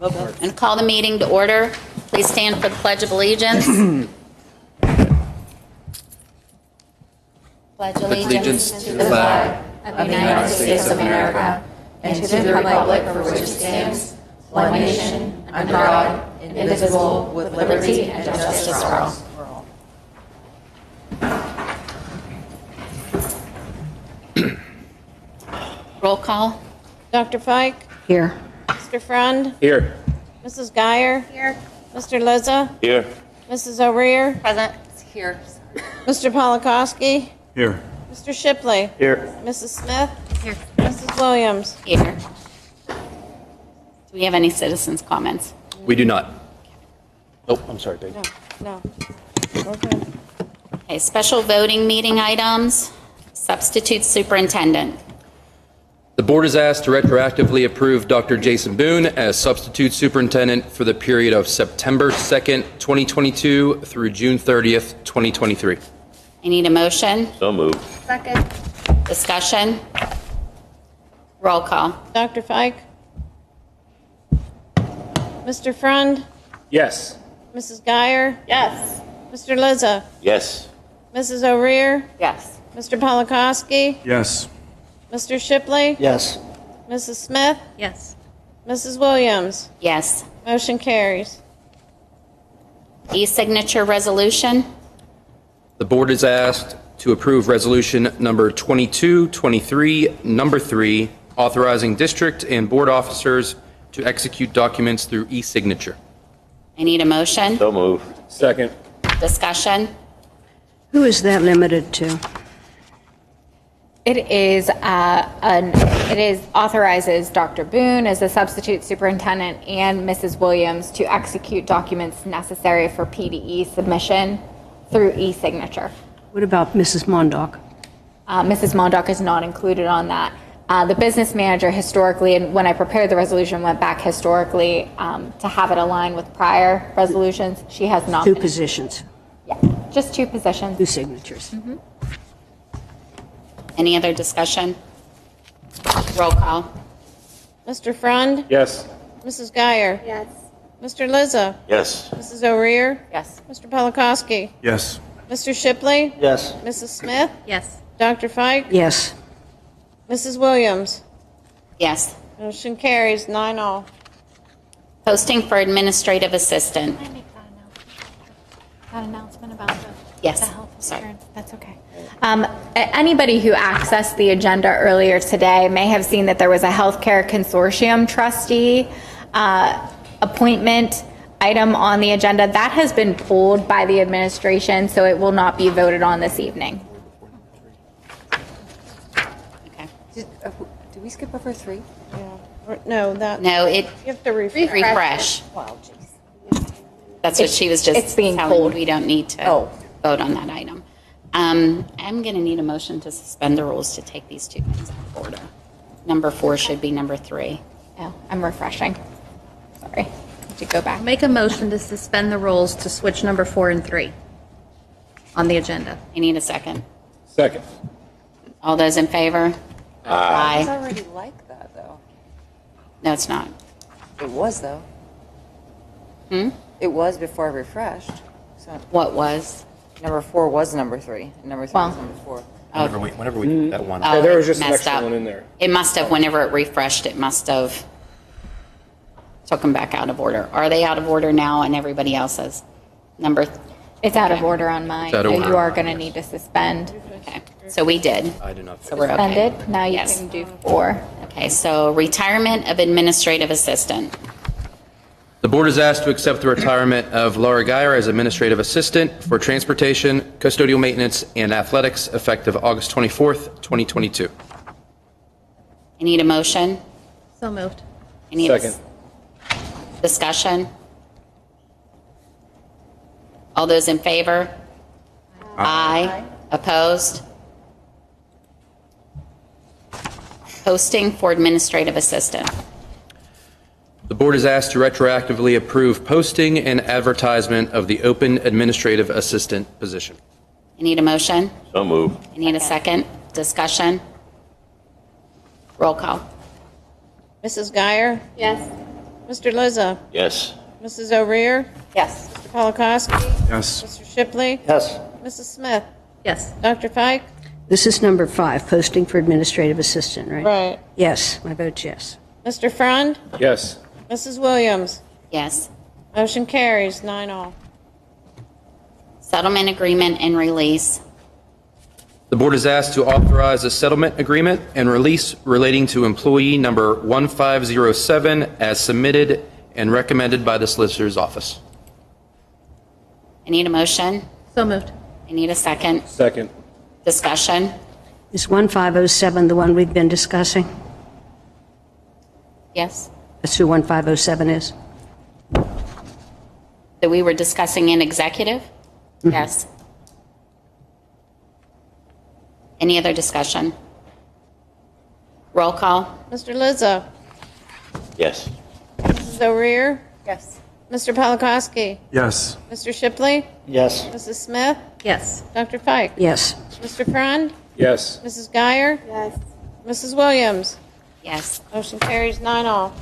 And call the meeting to order. Please stand for the Pledge of Allegiance. Pledge allegiance to the flag of the United States of America and to the republic for which it stands, one nation, under God, indivisible, with liberty and justice for all. Roll call. Dr. Fike? Here. Mr. Frund? Here. Mrs. Geyer? Here. Mr. Liza? Here. Mrs. O'Rear? Present. Here. Mr. Polakowski? Here. Mr. Shipley? Here. Mrs. Smith? Here. Mrs. Williams? Here. Do we have any citizens' comments? We do not. Oh, I'm sorry, Dave. No. Okay. Okay, special voting meeting items. Substitute superintendent. The board is asked to retroactively approve Dr. Jason Boone as substitute superintendent for the period of September 2nd, 2022 through June 30th, 2023. I need a motion. So moved. Second. Discussion. Roll call. Dr. Fike? Mr. Frund? Yes. Mrs. Geyer? Yes. Mr. Liza? Yes. Mrs. O'Rear? Yes. Mr. Polakowski? Yes. Mr. Shipley? Yes. Mrs. Smith? Yes. Mrs. Williams? Yes. Motion carries. E-signature resolution. The board is asked to approve resolution number 2223, number 3, authorizing district and board officers to execute documents through e-signature. I need a motion. So moved. Second. Discussion. Who is that limited to? It is authorizes Dr. Boone as a substitute superintendent and Mrs. Williams to execute documents necessary for PDE submission through e-signature. What about Mrs. Mondock? Mrs. Mondock is not included on that. The business manager historically, and when I prepared the resolution, went back historically to have it align with prior resolutions. She has not. Two been- positions, Yeah, just two positions. two signatures. Mm-hmm. Any other discussion? Roll call. Mr. Frund? Yes. Mrs. Geyer? Yes. Mr. Liza? Yes. Mrs. O'Rear? Yes. Mr. Polakowski? Yes. Mr. Shipley? Yes. Mrs. Smith? Yes. Dr. Fike? Yes. Mrs. Williams? Yes. Motion carries 9-0. Posting for administrative assistant. Can I make that announcement about the Yes. health Sorry. insurance? That's okay. Anybody who accessed the agenda earlier today may have seen that there was a healthcare consortium trustee appointment item on the agenda. That has been pulled by the administration, so it will not be voted on this evening. Okay. Did we skip over 3? Yeah. No, that, you No, it have to refresh. refresh. Wow, jeez. That's what she was just it's being telling. pulled. We don't need to Oh. vote on that item. I'm going to need a motion to suspend the rules to take these two things out of order. Number 4 should be number 3. Oh, I'm refreshing. Sorry. I have to go back. Make a motion to suspend the rules to switch number 4 and 3 on the agenda. I need a second. Second. All those in favor? It's Aye. already like that, though. No, it's not. It was, though. It was before I refreshed. So What was? number 4 was number 3, and number 3 was number 4. Whenever we did that one. Oh, there was just it an messed extra up. one in there. It must have, whenever it refreshed, it must have took them back out of order. Are they out of order now and everybody else says number? It's out of order on mine. It's out of So order. you are going to need to suspend. Okay, so we did. I do not. So we're okay. Suspended. Now you Yes. can do 4. Okay, so retirement of administrative assistant. The board is asked to accept the retirement of Laura Geyer as administrative assistant for transportation, custodial maintenance, and athletics effective August 24th, 2022. I need a motion. So moved. I need a Second. discussion. All those in favor? Aye. Opposed? Posting for administrative assistant. The board is asked to retroactively approve posting and advertisement of the open administrative assistant position. I need a motion. So moved. I need a second. Discussion. Roll call. Mrs. Geyer? Yes. Mr. Lizza. Yes. Mrs. O'Rear. Yes. Mr. Polakowski. Yes. Mr. Shipley. Yes. Mrs. Smith. Yes. Dr. Fike. This is number 5, posting for administrative assistant, right? Right. Yes, my vote's yes. Mr. Frond. Yes. Mrs. Williams. Yes. Motion carries 9-0. Settlement agreement and release. The board is asked to authorize a settlement agreement and release relating to employee number 1507 as submitted and recommended by the Solicitor's Office. I need a motion. So moved. I need a second. Second. Discussion. Is 1507 the one we've been discussing? Yes. That's who 1507 is? That we were discussing in executive? Yes. Any other discussion? Roll call. Mr. Lizza. Yes. Mrs. O'Rear. Yes. Mr. Polakowski. Yes. Mr. Shipley. Yes. Mrs. Smith. Yes. Dr. Fike. Yes. Mr. Frond. Yes. Mrs. Geyer. Yes. Mrs. Williams. Yes. Motion carries 9-0.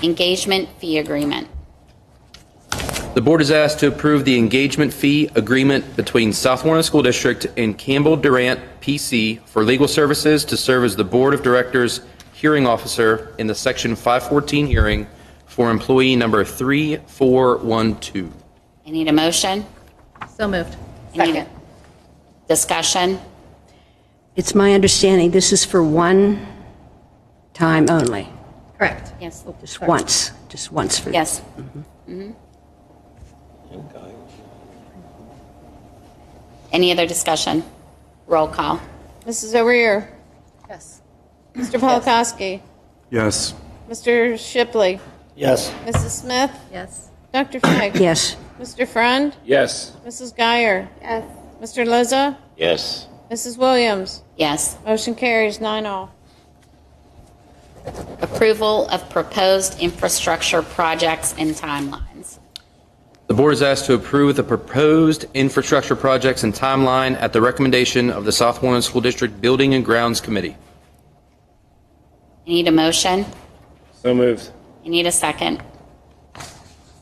Engagement fee agreement. The board is asked to approve the engagement fee agreement between Southmoreland School District and Campbell Durant, PC, for legal services to serve as the Board of Directors hearing officer in the Section 514 hearing for employee number 3412. I need a motion. So moved. I need a discussion. It's my understanding this is for one time only, Correct. Yes. just once for. Yes. Any other discussion? Roll call. Mrs. O'Rear. Yes. Mr. Polakowski. Yes. Mr. Shipley. Yes. Mrs. Smith. Yes. Dr. Fike. Yes. Mr. Frond. Yes. Mrs. Geyer. Yes. Mr. Lizza. Yes. Mrs. Williams. Yes. Motion carries 9-0. Approval of proposed infrastructure projects and timelines. The board is asked to approve the proposed infrastructure projects and timeline at the recommendation of the Southmoreland School District Building and Grounds Committee. I need a motion. So moved. I need a second.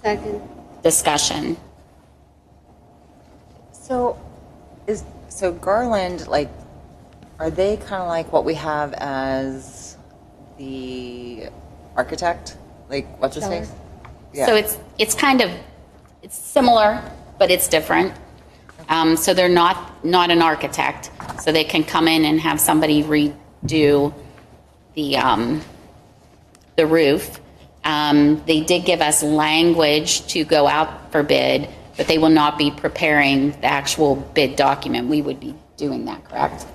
Second. Discussion. So Garland, like, are they kind of like what we have as the architect? Like, what's his face? Yeah. So it's kind of, it's similar, but it's different. So they're not an architect, so they can come in and have somebody redo the roof. They did give us language to go out for bid, but they will not be preparing the actual bid document. We would be doing that, correct?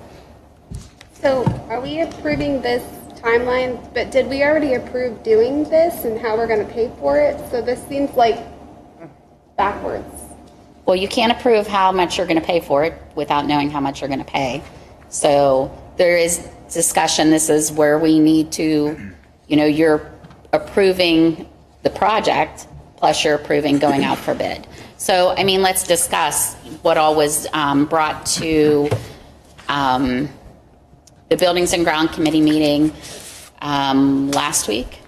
So are we approving this timeline, but did we already approve doing this and how we're going to pay for it? So this seems like backwards. Well, you can't approve how much you're going to pay for it without knowing how much you're going to pay. So there is discussion. This is where we need to, you're approving the project, plus you're approving going out for bid. So, let's discuss what all was brought to the Buildings and Ground Committee meeting last week.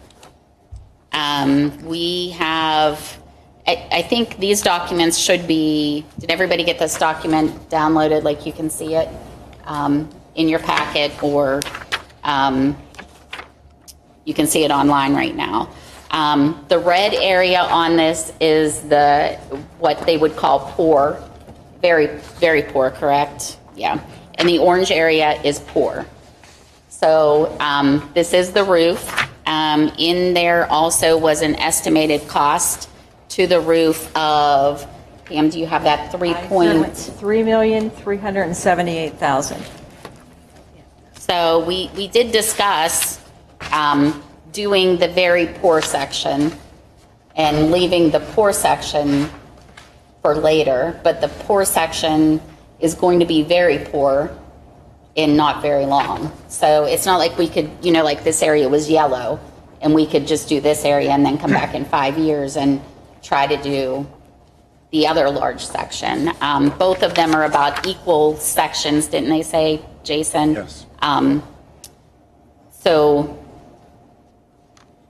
We have, I think these documents should be, did everybody get this document downloaded, like you can see it in your packet, or you can see it online right now. The red area on this is what they would call poor, very, very poor, correct? Yeah. And the orange area is poor. So this is the roof. In there also was an estimated cost to the roof of, Pam, do you have that 3,378,000. So we did discuss doing the very poor section and leaving the poor section for later, but the poor section is going to be very poor and not very long. So it's not like we could, like this area was yellow and we could just do this area and then come back in 5 years and try to do the other large section. Both of them are about equal sections, didn't they say, Jason? Yes. So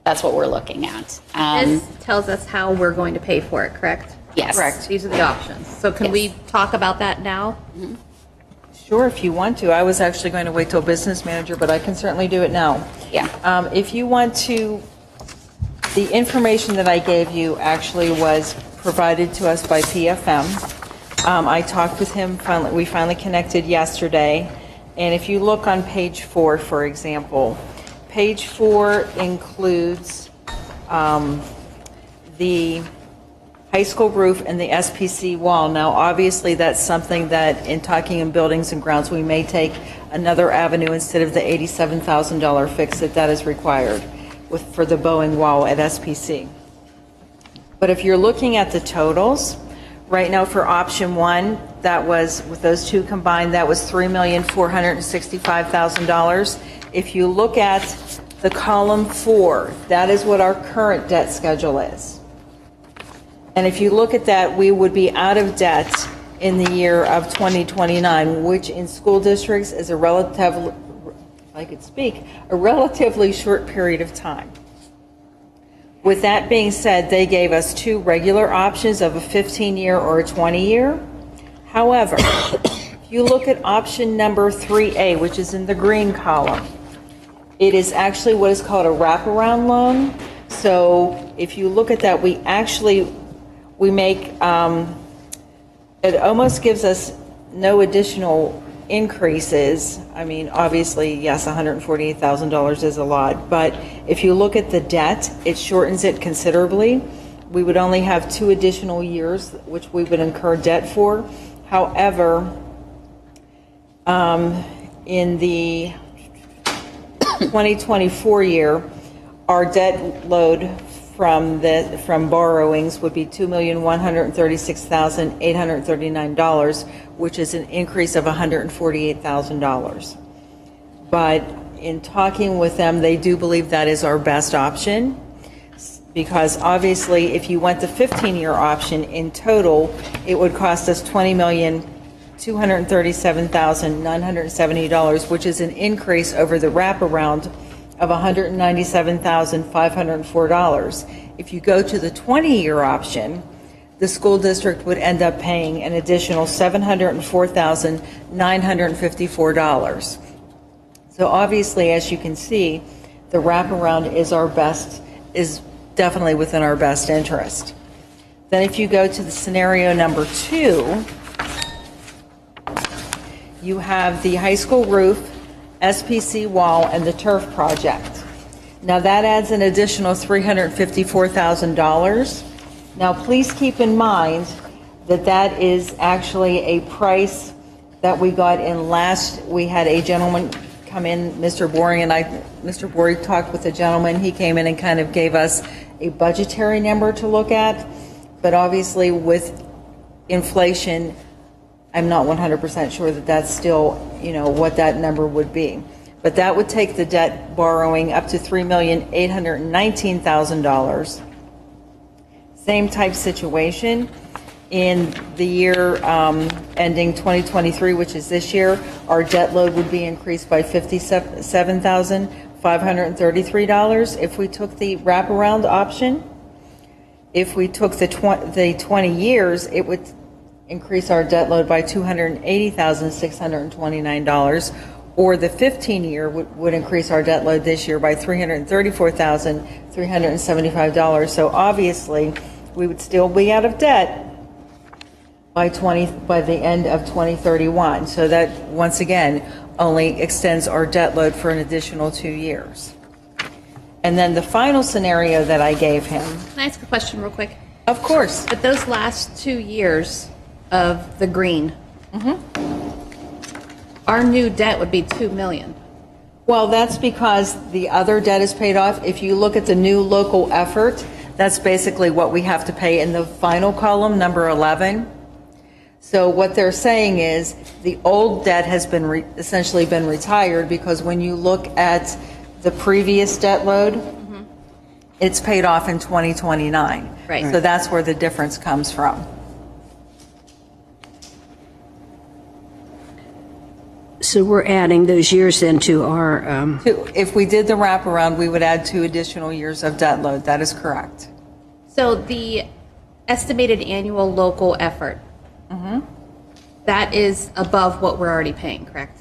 That's what we're looking at. This tells us how we're going to pay for it, correct? Yes. Correct. These are the options. So can we talk about that now? Sure, if you want to. I was actually going to wait till business manager, but I can certainly do it now. Yeah. If you want to, the information that I gave you actually was provided to us by PFM. I talked with him, we finally connected yesterday. And if you look on page 4, for example, page 4 includes the high school roof and the SPC wall. Now, obviously, that's something that in talking in buildings and grounds, we may take another avenue instead of the $87,000 fix that is required for the Boeing wall at SPC. But if you're looking at the totals, right now for option 1, that was, with those two combined, that was $3,465,000. If you look at the column 4, that is what our current debt schedule is. And if you look at that, we would be out of debt in the year of 2029, which in school districts is a relatively short period of time. With that being said, they gave us 2 regular options of a 15-year or a 20-year. However, if you look at option number 3A, which is in the green column, it is actually what is called a wraparound loan. So if you look at that, we make, it almost gives us no additional increases. I mean, obviously, yes, $148,000 is a lot, but if you look at the debt, it shortens it considerably. We would only have 2 additional years, which we would incur debt for. However, in the 2024 year, our debt load from borrowings would be $2,136,839, which is an increase of $148,000. But in talking with them, they do believe that is our best option, because obviously if you went the 15-year option in total, it would cost us $20,237,970, which is an increase over the wraparound of $197,504. If you go to the 20-year option, the school district would end up paying an additional $704,954. So obviously, as you can see, the wraparound is definitely within our best interest. Then if you go to the scenario number 2, you have the high school roof, SPC wall, and the turf project. Now that adds an additional $354,000. Now please keep in mind that that is actually a price that we got in we had a gentleman come in, Mr. Boring talked with a gentleman. He came in and kind of gave us a budgetary number to look at, but obviously with inflation, I'm not 100% sure that that's still, what that number would be. But that would take the debt borrowing up to $3,819,000. Same type situation in the year ending 2023, which is this year, our debt load would be increased by $57,533 if we took the wraparound option. If we took the 20 years, it would increase our debt load by $280,629, or the 15-year would increase our debt load this year by $334,375. So obviously, we would still be out of debt by the end of 2031. So that, once again, only extends our debt load for an additional 2 years. And then the final scenario that I gave him. Can I ask a question real quick? Of course. But those last 2 years of the green, our new debt would be $2 million. Well, that's because the other debt is paid off. If you look at the new local effort, that's basically what we have to pay in the final column, number 11. So what they're saying is the old debt has been essentially been retired, because when you look at the previous debt load, it's paid off in 2029. Right. So that's where the difference comes from. So we're adding those years then to our, If we did the wraparound, we would add 2 additional years of debt load. That is correct. So the estimated annual local effort, that is above what we're already paying, correct?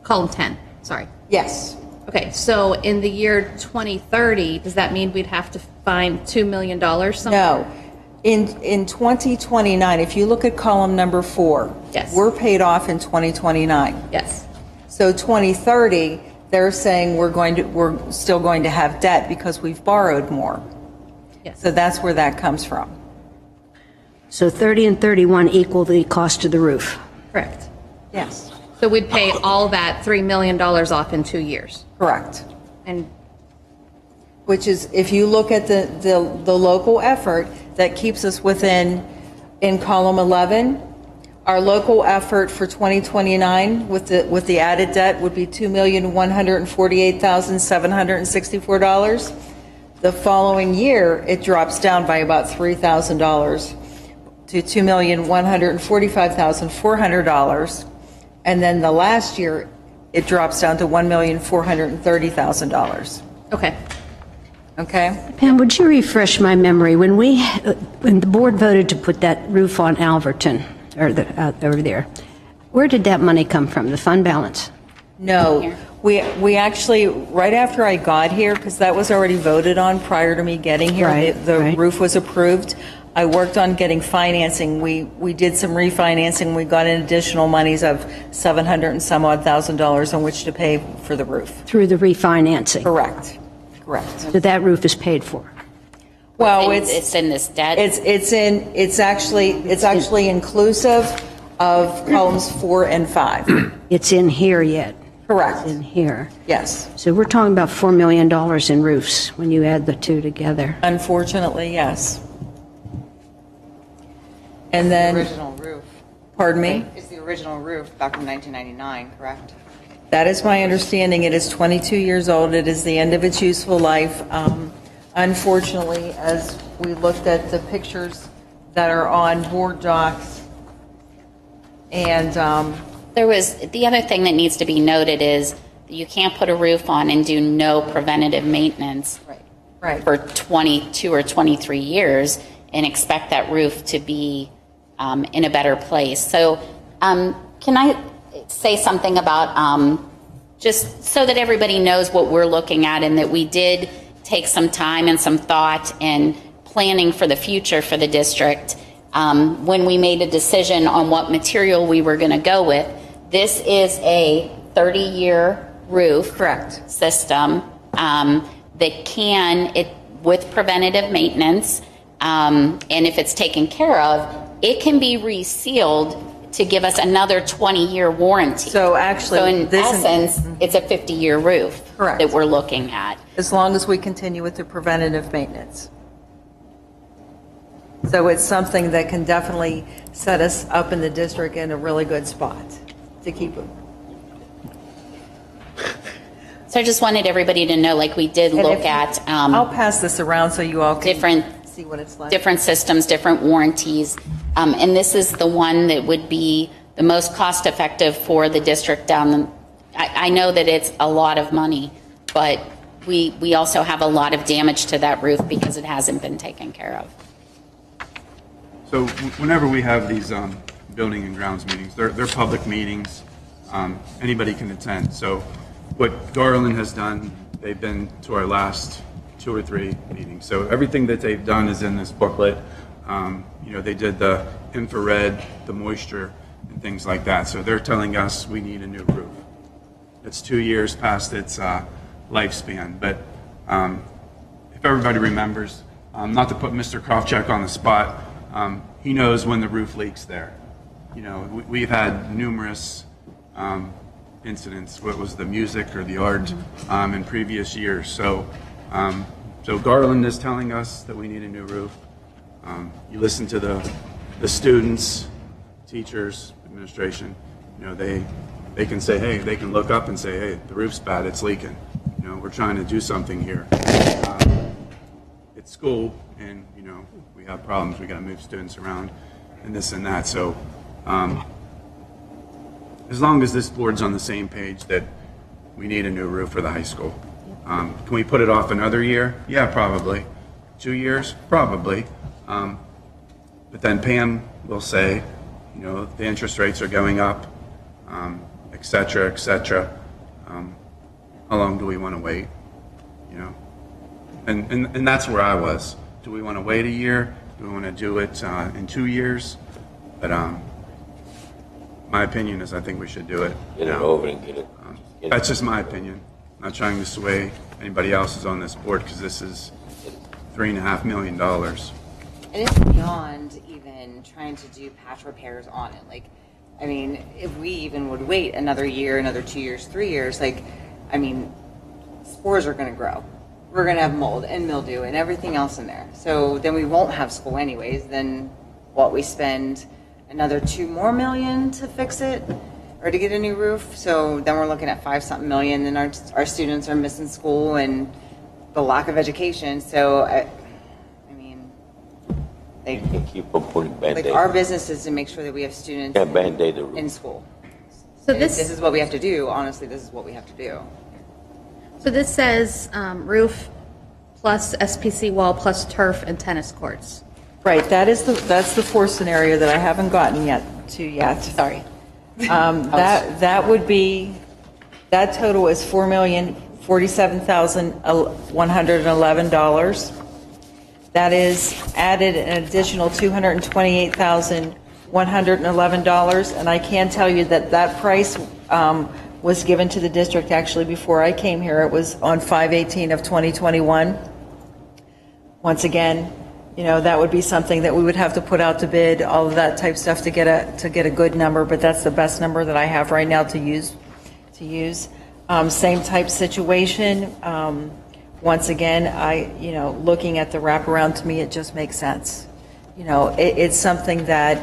Column 10, sorry. Yes. Okay, so in the year 2030, does that mean we'd have to find $2 million somewhere? No. In 2029, if you look at column number 4, Yes. we're paid off in 2029. Yes. So 2030, they're saying we're still going to have debt because we've borrowed more. Yes. So that's where that comes from. so 30 and 31 equal the cost of the roof. Correct. Yes. So we'd pay all that $3 million off in 2 years. Correct. And Which is, if you look at the local effort, that keeps us within, in column 11, our local effort for 2029 with the added debt would be $2,148,764. The following year, it drops down by about $3,000 to $2,145,400. And then the last year, it drops down to $1,430,000. okay. Okay? Pam, would you refresh my memory? When the board voted to put that roof on Alverton, or over there, where did that money come from, the fund balance? No, we actually, right after I got here, because that was already voted on prior to me getting here, Right, the right. roof was approved. I worked on getting financing. We did some refinancing. We got in additional monies of $700 and some odd thousand on which to pay for the roof. Through the refinancing? Correct. Correct. So that roof is paid for? Well, It's in this debt. it's actually inclusive of columns 4 and 5. It's in here yet? Correct. In here. Yes. So we're talking about $4 million in roofs when you add the two together. Unfortunately, yes. And then, Original roof. pardon me? It's the original roof back in 1999, correct? That is my understanding. It is 22 years old. It is the end of its useful life. Unfortunately, as we looked at the pictures that are on board docs, and There was, the other thing that needs to be noted is that you can't put a roof on and do no preventative maintenance right, for 22 or 23 years and expect that roof to be in a better place. So can I say something about, just so that everybody knows what we're looking at and that we did take some time and some thought and planning for the future for the district when we made a decision on what material we were going to go with. This is a 30-year roof correct. system that can, with preventative maintenance, and if it's taken care of, it can be resealed to give us another 20-year warranty. So actually, so in this essence, it's a 50-year roof Correct. that we're looking at. As long as we continue with the preventative maintenance. So it's something that can definitely set us up in the district in a really good spot to keep it. So I just wanted everybody to know, like we did And look if- at I'll pass this around so you all can different see what it's like. different systems, different warranties. And this is the one that would be the most cost effective for the district down the, I know that it's a lot of money, but we also have a lot of damage to that roof because it hasn't been taken care of. So whenever we have these building and grounds meetings, they're public meetings. Anybody can attend. So what Garland has done, they've been to our last 2 or 3 meetings. So everything that they've done is in this booklet. They did the infrared, the moisture, and things like that. So they're telling us we need a new roof. It's 2 years past its lifespan. But if everybody remembers, not to put Mr. Kravchuk on the spot, he knows when the roof leaks there. We've had numerous incidents, what was the music or the art in previous years. So Garland is telling us that we need a new roof. You listen to the students, teachers, administration, they can say, hey, they can look up and say, hey, the roof's bad, it's leaking. We're trying to do something here. It's school, and we have problems. We got to move students around, and this and that. So, as long as this board's on the same page that we need a new roof for the high school. Can we put it off another year? Yeah, probably. 2 years? Probably. But then Pam will say, you know, the interest rates are going up, et cetera, et cetera. How long do we want to wait? You know, and that's where I was. Do we want to wait a year? Do we want to do it in 2 years? But my opinion is I think we should do it. Get it now. over and get it. That's just my opinion. I'm not trying to sway anybody else's on this board because this is $3.5 million. And it's beyond even trying to do patch repairs on it. Like, I mean, if we even would wait another year, another 2 years, 3 years, like, I mean, spores are going to grow. We're going to have mold and mildew and everything else in there. So then we won't have school anyways. Then what, we spend another $2 million to fix it or to get a new roof. So then we're looking at $5-something million, and our students are missing school and the lack of education. So I mean, You can keep on putting Band-Aid. like our business is to make sure that we have students Yeah, Band-Aid the roof. in school. So If this is what we have to do. Honestly, this is what we have to do. So this says roof plus SPC wall plus turf and tennis courts. Right, that's the fourth scenario that I haven't gotten to yet. Sorry. That would be, that total is $4,047,111. That is added an additional $228,111, and I can tell you that that price was given to the district actually before I came here. It was on 5/18 of 2021. Once again, you know, that would be something that we would have to put out to bid, all of that type stuff to get a good number, but that's the best number that I have right now to use. Same type situation. Once again, looking at the wraparound, to me, it just makes sense. You know, it's something that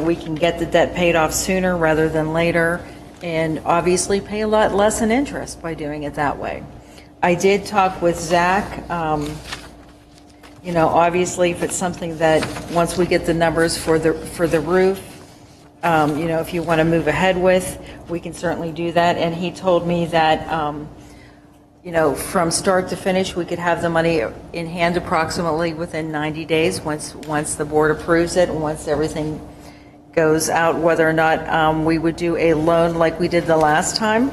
we can get the debt paid off sooner rather than later, and obviously pay a lot less in interest by doing it that way. I did talk with Zach. Obviously, if it's something that once we get the numbers for the roof, if you want to move ahead with, we can certainly do that. And he told me that, from start to finish, we could have the money in hand approximately within 90 days once the board approves it and once everything goes out, whether or not we would do a loan like we did the last time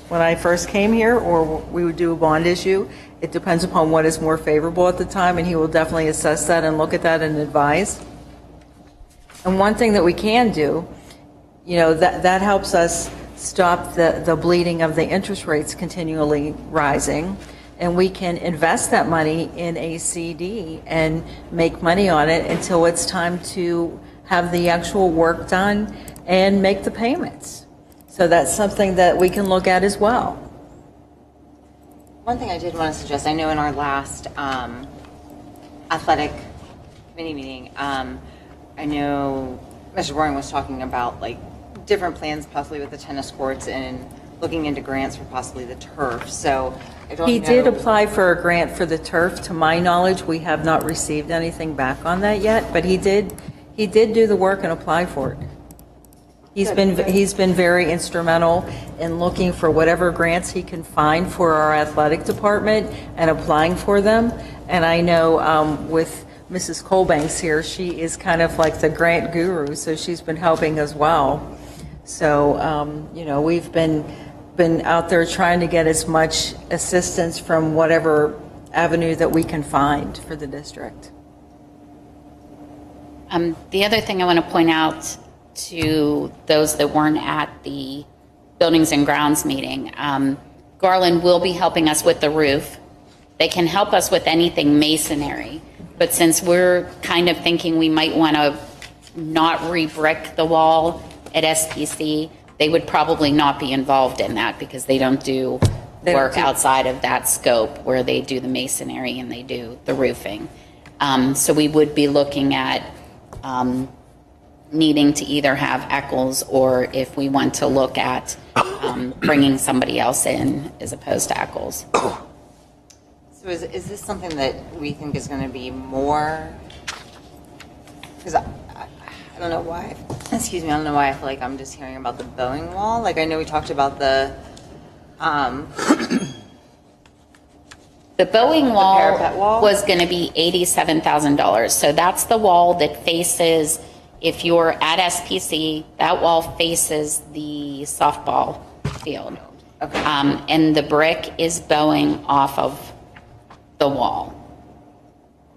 when I first came here, or we would do a bond issue. It depends upon what is more favorable at the time, and he will definitely assess that and look at that and advise. And one thing that we can do, that helps us stop the bleeding of the interest rates continually rising, and we can invest that money in a CD and make money on it until it's time to have the actual work done and make the payments. So that's something that we can look at as well. One thing I did want to suggest, I know in our last athletic committee meeting, I know Mr. Boring was talking about like different plans possibly with the tennis courts and looking into grants for possibly the turf. So I don't know. He did apply for a grant for the turf. To my knowledge, we have not received anything back on that yet, but he did do the work and apply for it. He's been very instrumental in looking for whatever grants he can find for our athletic department and applying for them. And I know with Mrs. Colbanks here, she is kind of like the grant guru, so she's been helping as well. So, we've been out there trying to get as much assistance from whatever avenue that we can find for the district. The other thing I want to point out to those that weren't at the Buildings and Grounds meeting, Garland will be helping us with the roof. They can help us with anything masonry, but since we're kind of thinking we might want to not re-brick the wall at SPC, they would probably not be involved in that because they don't do work outside of that scope where they do the masonry and they do the roofing. So we would be looking at needing to either have Eccles, or if we want to look at bringing somebody else in as opposed to Eccles. So is this something that we think is going to be more? Because I don't know why, excuse me, I don't know why I feel like I'm just hearing about the Boeing wall. Like, I know we talked about the Boeing parapet wall? was going to be $87,000. So that's the wall that faces, if you're at SPC, that wall faces the softball field. Okay. And the brick is bowing off of the wall.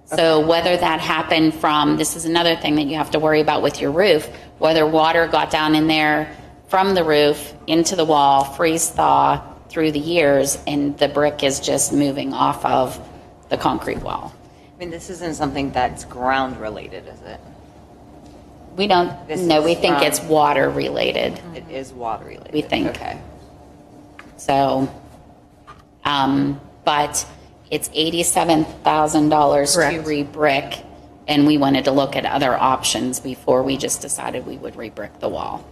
So whether that happened from, this is another thing that you have to worry about with your roof, whether water got down in there from the roof into the wall, freeze thaw through the years, and the brick is just moving off of the concrete wall. I mean, this isn't something that's ground related, is it? We don't, This no, is we think from- it's water related. It is water related. We think. Okay. So, but it's $87,000 to Correct. re-brick, and we wanted to look at other options before we just decided we would re-brick the wall.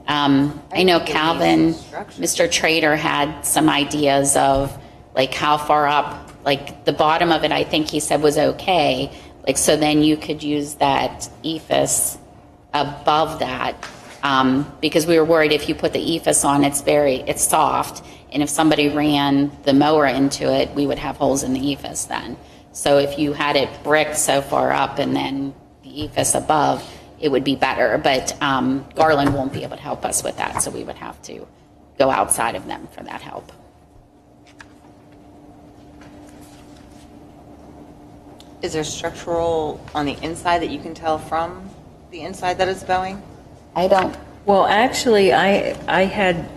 I know Calvin, Mr. Trader had some ideas of like how far up, like the bottom of it, I think he said was okay. Like, so then you could use that ephes above that, because we were worried if you put the ephes on, it's soft. And if somebody ran the mower into it, we would have holes in the ephes then. So if you had it bricked so far up and then the ephes above, it would be better. But Garland won't be able to help us with that, so we would have to go outside of them for that help. Is there structural on the inside that you can tell from the inside that it's bowing? I don't, Well, actually, I had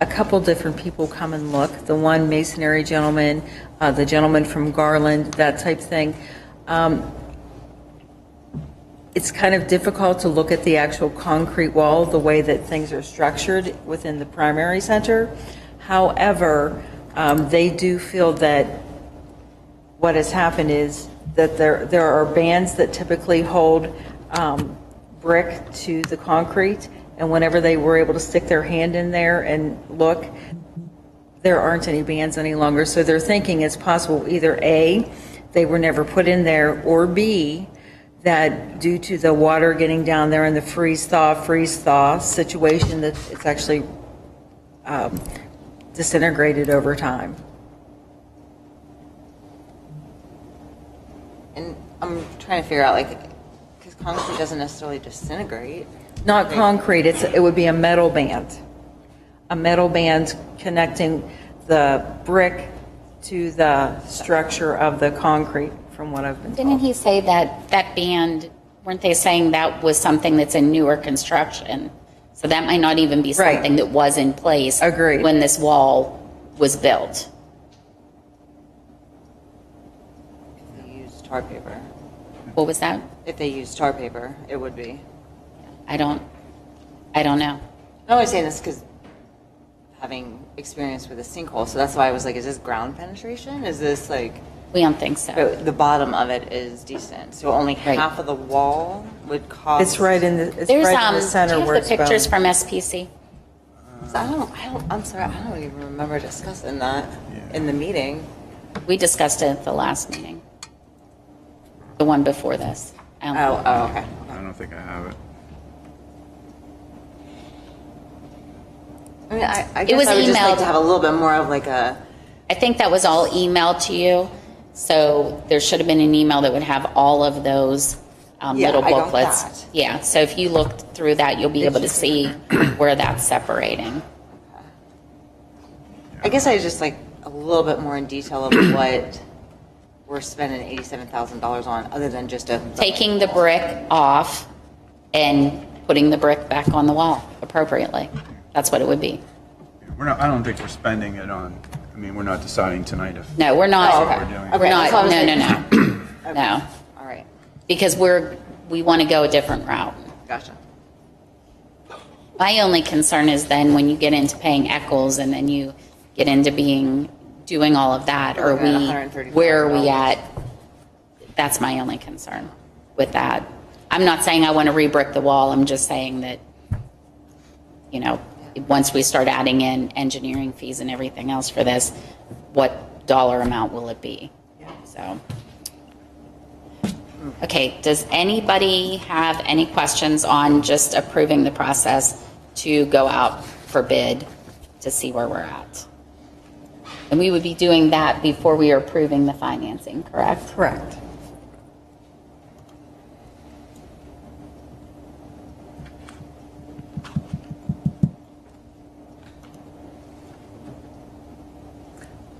a couple different people come and look. The one masonry gentleman, the gentleman from Garland, that type thing. It's kind of difficult to look at the actual concrete wall, the way that things are structured within the primary center. However, they do feel that what has happened is that there are bands that typically hold brick to the concrete, and whenever they were able to stick their hand in there and look, there aren't any bands any longer. So they're thinking it's possible either A, they were never put in there, or B, that due to the water getting down there and the freeze-thaw situation, that it's actually disintegrated over time. And I'm trying to figure out, like, because concrete doesn't necessarily disintegrate. Not concrete, it would be a metal band. A metal band connecting the brick to the structure of the concrete, from what I've been didn't told. he say that that band, weren't they saying that was something that's in newer construction? So that might not even be Right. something that was in place Agreed. when this wall was built. If they use tar paper. What was that? If they use tar paper, it would be. I don't know. I'm only saying this because having experience with a sinkhole, so that's why I was like, is this ground penetration? Is this like, We don't think so. the bottom of it is decent, so only Right. half of the wall would cause. It's right in the, it's There's, right in the do center you have where the it's pictures bowing. from SPC? I'm sorry, I don't even remember discussing that in the meeting. We discussed it at the last meeting. The one before this. Oh, okay. I don't think I have it. I mean, I It guess was I would just like emailed. to have a little bit more of like a, I think that was all emailed to you. So there should have been an email that would have all of those Yeah, little I got booklets. that. Yeah, so if you looked through that, you'll be able to see where that's separating. I guess I just like a little bit more in detail of what we're spending $87,000 on, other than just a. Taking the brick off and putting the brick back on the wall appropriately. That's what it would be. We're not, I don't think we're spending it on, I mean, we're not deciding tonight if. No, we're not. Oh, okay. We're doing. We're Okay, not, that's what I was no. like- No, All right, because we want to go a different route. gotcha. My only concern is then when you get into paying Eccles and then you get into doing all of that, We're are looking we, at $135. where are we at? That's my only concern with that. I'm not saying I want to re-brick the wall, I'm just saying that, once we start adding in engineering fees and everything else for this, what dollar amount will it be? So, Okay, does anybody have any questions on just approving the process to go out for bid to see where we're at? And we would be doing that before we are approving the financing, correct? Correct.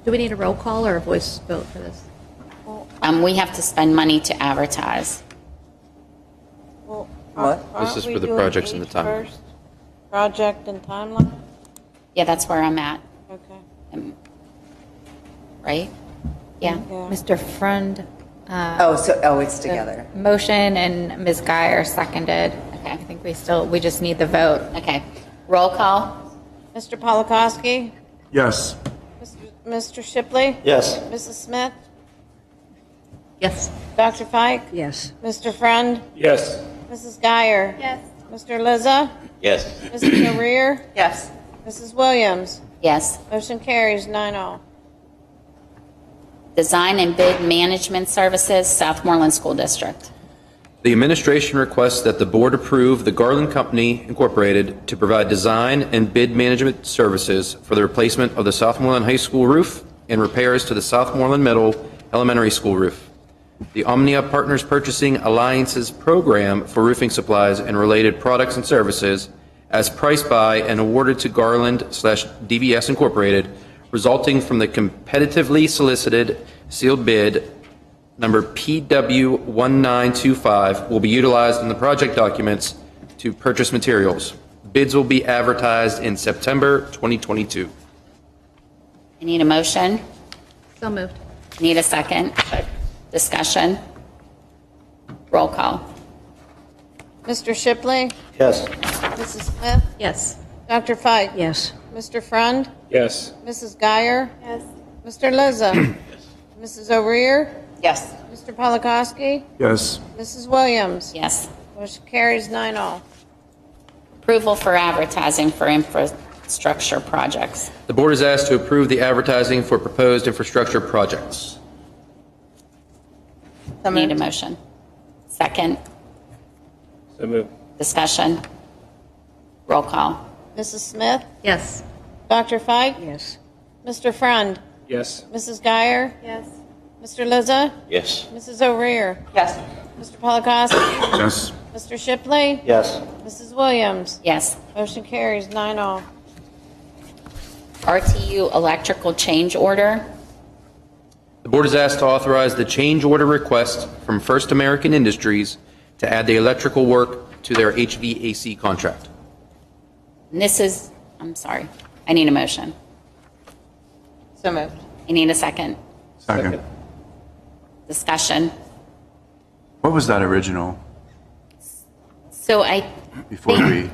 Do we need a roll call or a voice vote for this? We have to spend money to advertise. Well, What? aren't This is we for the doing projects and the each timeline. first? Project and timeline? Yeah, that's where I'm at, Okay. right? Yeah. Yeah. Mr. Friend. It's together. Motion and Ms. Guyer seconded. Okay. I think we just need the vote. Okay. Roll call? Mr. Polakowski? Yes. Mr. Shipley? Yes. Mrs. Smith? Yes. Dr. Fike? Yes. Mr. Friend? Yes. Mrs. Geyer? Yes. Mr. Liza? Yes. Mrs. O'Rear? Yes. Mrs. Williams? Yes. Motion carries 9-0. Design and bid management services, Southmoreland School District. The administration requests that the board approve the Garland Company Incorporated to provide design and bid management services for the replacement of the Southmoreland High School roof and repairs to the Southmoreland Middle Elementary School roof. The Omnia Partners Purchasing Alliances program for roofing supplies and related products and services as priced by and awarded to Garland/DVS Incorporated, resulting from the competitively solicited sealed bid number PW1925 will be utilized in the project documents to purchase materials. Bids will be advertised in September 2022. I need a motion. So moved. Need a second. Discussion. Roll call. Mr. Shipley? Yes. Mrs. Smith? Yes. Dr. Fike? Yes. Mr. Friend? Yes. Mrs. Geyer? Yes. Mr. Liza? Mrs. O'Rear? Yes. Mr. Polakowski? Yes. Mrs. Williams? Yes. Motion carries 9-0. Approval for advertising for infrastructure projects. The board is asked to approve the advertising for proposed infrastructure projects. Need a motion. Second. So moved. Discussion. Roll call. Mrs. Smith? Yes. Dr. Fike? Yes. Mr. Friend? Yes. Mrs. Geyer? Yes. Mr. Liza? Yes. Mrs. O'Rear? Yes. Mr. Polakowski? Yes. Mr. Shipley? Yes. Mrs. Williams? Yes. Motion carries 9-0. RTU electrical change order. The board is asked to authorize the change order request from First American Industries to add the electrical work to their HVAC contract. And this is, I'm sorry, I need a motion. So moved. I need a second. Second. Discussion. What was that original So I before we?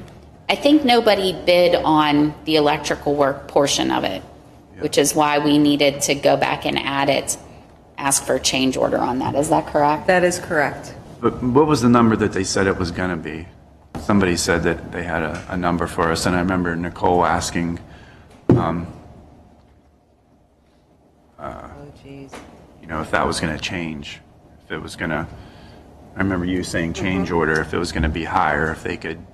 think nobody bid on the electrical work portion of it, which is why we needed to go back and add it, ask for a change order on that. Is that correct? That is correct. But what was the number that they said it was going to be? Somebody said that they had a number for us, and I remember Nicole asking, if that was going to change, if it was going to. I remember you saying change order, if it was going to be higher, if they could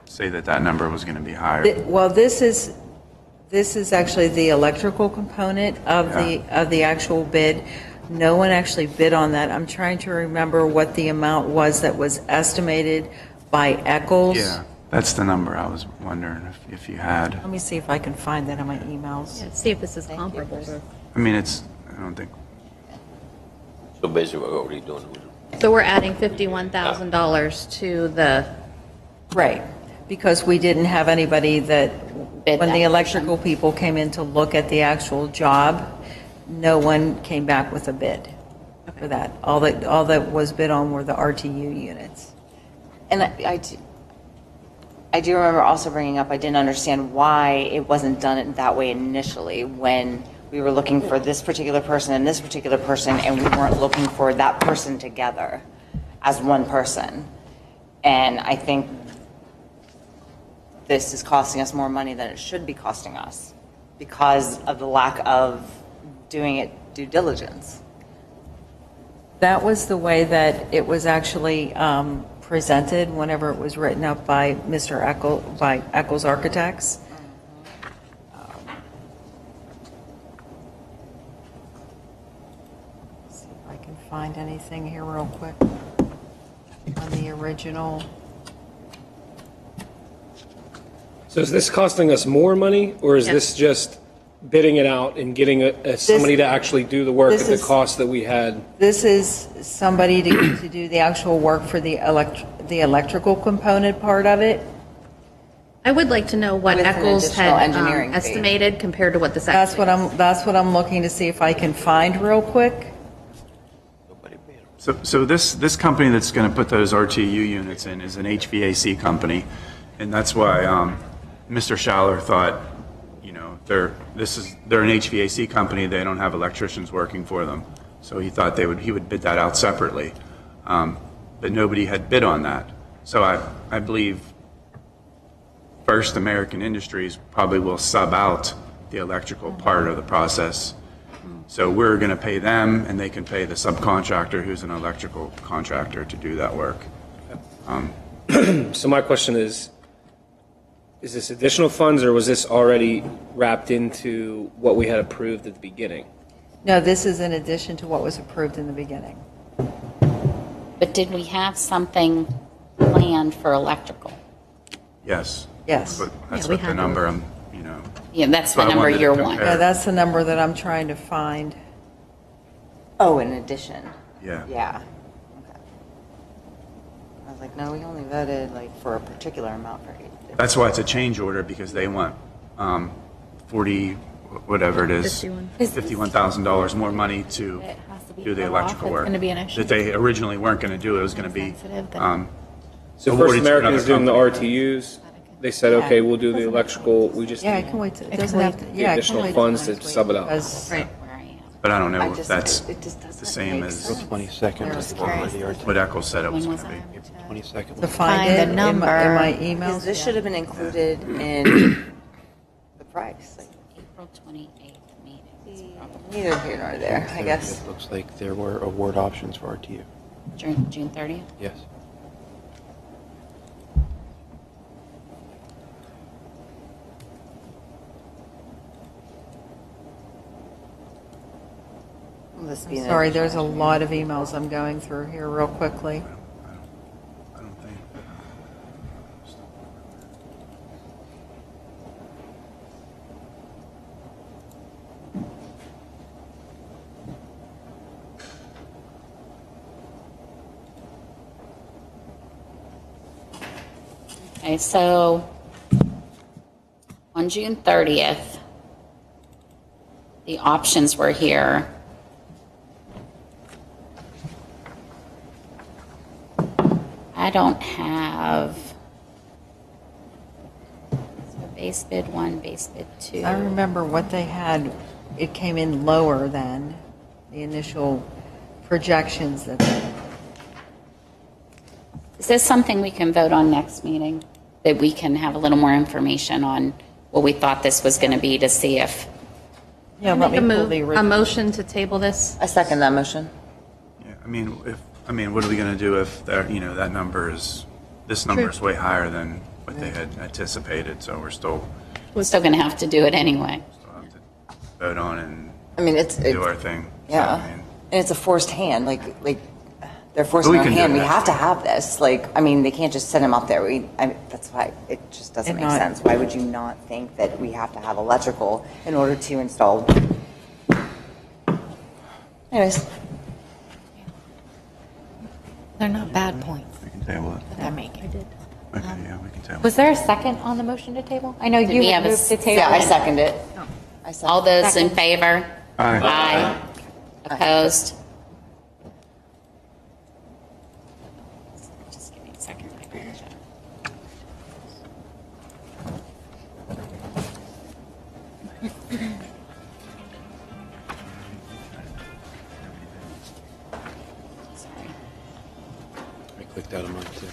say that number was going to be higher. Well, this is actually the electrical component of the actual bid. No one actually bid on that. I'm trying to remember what the amount was that was estimated by Eccles. Yeah, that's the number I was wondering if you had. Let me see if I can find that in my emails. Let's see if this is comparable. I mean, I don't think. So basically, what are we doing? So we're adding $51,000 to the, Right, because we didn't have anybody that, Bid when that the electrical people came in to look at the actual job, no one came back with a bid for that. All that was bid on were the RTU units. And I do remember also bringing up, I didn't understand why it wasn't done that way initially when we were looking for this particular person and this particular person, and we weren't looking for that person together as one person. And I think this is costing us more money than it should be costing us because of the lack of doing it due diligence. That was the way that it was actually presented whenever it was written up by Mr. by Eccles Architects. See if I can find anything here real quick on the original. So is this costing us more money, or is this just bidding it out and getting somebody to actually do the work at the cost that we had? This is somebody to do the actual work for the electrical component part of it. I would like to know what With an Eccles additional had engineering fee. estimated compared to what this That's actually what that's what I'm looking to see if I can find real quick. So this company that's going to put those RTU units in is an HVAC company, and that's why Mr. Schaller thought, you know, they're an HVAC company. They don't have electricians working for them, so he thought he would bid that out separately, but nobody had bid on that. So I believe First American Industries probably will sub out the electrical part of the process. So we're going to pay them, and they can pay the subcontractor who's an electrical contractor to do that work. So my question is this additional funds, or was this already wrapped into what we had approved at the beginning? No, this is in addition to what was approved in the beginning. But did we have something planned for electrical? Yes. Yes. That's we what the have number Yeah, that's the So I number wanted to you're compare. wanting. Yeah, that's the number that I'm trying to find. Oh, in addition. Yeah. Yeah. Okay. I was like, no, we only voted like for a particular amount for each. That's why it's a change order, because they want 40, whatever it is, $51,000 more money to do the electrical work. gonna be an issue. That they originally weren't going to do. It was going to be So awarded First to American another is doing the company. RTUs. They said, okay, we'll do the electrical. We just Yeah, I need can wait. It doesn't have to. the Yeah, I can additional wait funds till to next sub week it out. because- Where I am. But I don't know I if just, that's it just doesn't the same make as sense. 22nd is what Eccles said it was When going was to be. that? 22nd. To find Find it the in number. my emails. Because this should have been included in the price. Like, April 28th meeting. neither here nor there, I guess. It looks like there were award options for RTU. June 30th? Yes. Will this be an Sorry, additional there's a lot of emails I'm going through here real quickly. I don't think. Okay, so on June 30th, the options were here. I don't have, so base bid 1, base bid 2. I remember what they had. It came in lower than the initial projections that they. Is this something we can vote on next meeting? That we can have a little more information on what we thought this was going to be to see if, Yeah, let Make me a pull move, the a original. motion to table this. I second that motion. Yeah, what are we going to do if that number is, this number is way higher than what they had anticipated, so we're still we're still going to have to do it anyway. have to vote on and I mean, it's do our thing. So, yeah, I mean, and it's a forced hand. Like they're forcing We our can do hand. We that. have to have this. Like, I mean, they can't just send them up there. That's why it just doesn't And make not- sense. Why would you not think that we have to have electrical in order to install? Anyways, They're not bad points we can table it. that they're making. Okay, yeah, we can table it. Was there a second on the motion to table? I know Did you we have a moved to table. yeah, I second it. I second. All those in favor? Aye. Aye. Opposed? Just give me a second. I can check. Sorry. I clicked out of mine too.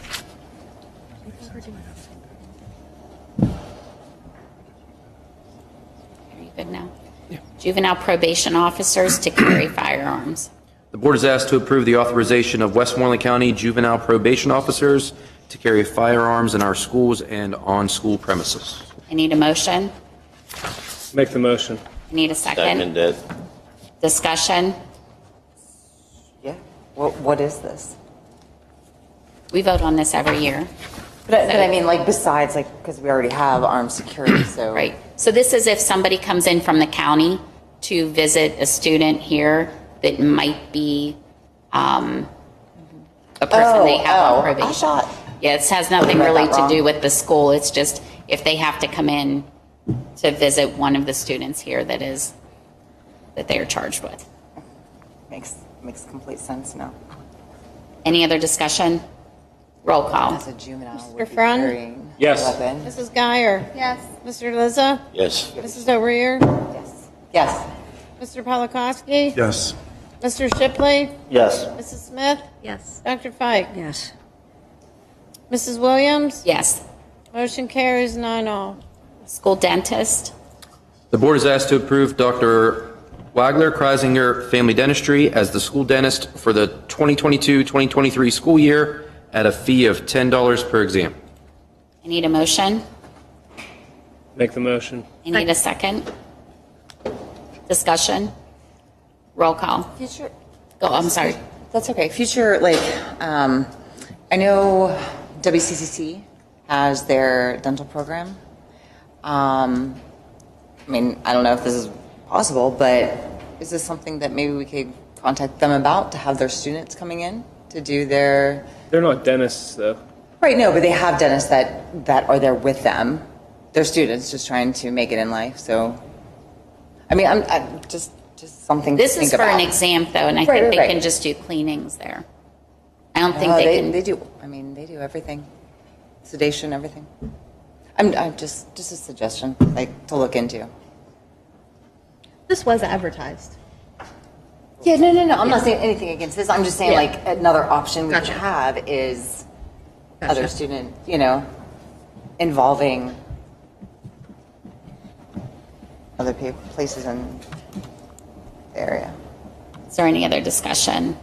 Are you good now? Yeah. Juvenile probation officers to carry firearms. The board is asked to approve the authorization of Westmoreland County juvenile probation officers to carry firearms in our schools and on school premises. I need a motion. Make the motion. I need a second. Second it. Discussion. Yeah. What is this? We vote on this every year. But I mean, like, besides, like, because we already have armed security, so. Right. So this is if somebody comes in from the county to visit a student here that might be a person they have on probation. I thought. Yeah, it has nothing I read really that to wrong. do with the school. It's just if they have to come in to visit one of the students here that they are charged with. Makes complete sense now. Any other discussion? Roll call. As a juvenile Mr. would be Friend? carrying Yes. a weapon. Mrs. Geyer? Yes. Mr. Lizza? Yes. Mrs. O'Rear? Yes. Yes. Mr. Polakowski? Yes. Mr. Shipley? Yes. Mrs. Smith? Yes. Dr. Fike? Yes. Mrs. Williams? Yes. Motion carries 9-0. School dentist. The board is asked to approve Dr. Wagler Kreisinger Family Dentistry as the school dentist for the 2022-2023 school year at a fee of $10 per exam. I need a motion. Make the motion. I need a second. Discussion. Roll call. Future. Go, I'm sorry. That's okay. Future, like, I know WCCC has their dental program. I mean, I don't know if this is possible, but is this something that maybe we could contact them about to have their students coming in to do their... They're not dentists, though. Right, no, but they have dentists that are there with them. They're students just trying to make it in life, so... I mean, I'm just something to This think is for about. an exam, though, and I Right, think right, they right. can just do cleanings there. I don't think Oh, they can. They do. I mean, they do everything, sedation, everything. I'm just a suggestion, like to look into. This was advertised. Yeah, no. I'm not saying anything against this. I'm just saying, Yeah. like, another option we Gotcha. could have is Gotcha. other student, involving other places in the area. Is there any other discussion?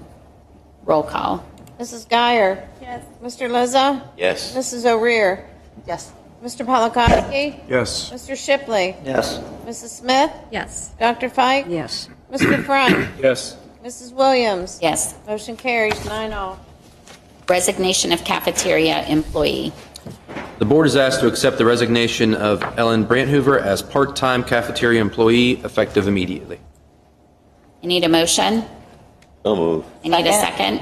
Roll call. Mrs. Geyer? Yes. Mr. Lizza? Yes. Mrs. O'Rear? Yes. Mr. Polakowski? Yes. Mr. Shipley? Yes. Mrs. Smith? Yes. Dr. Fike? Yes. Mr. Front? Yes. Mrs. Williams? Yes. Motion carries 9-0. Resignation of cafeteria employee. The board is asked to accept the resignation of Ellen Branthoover as part-time cafeteria employee effective immediately. I need a motion. So move. I need a second.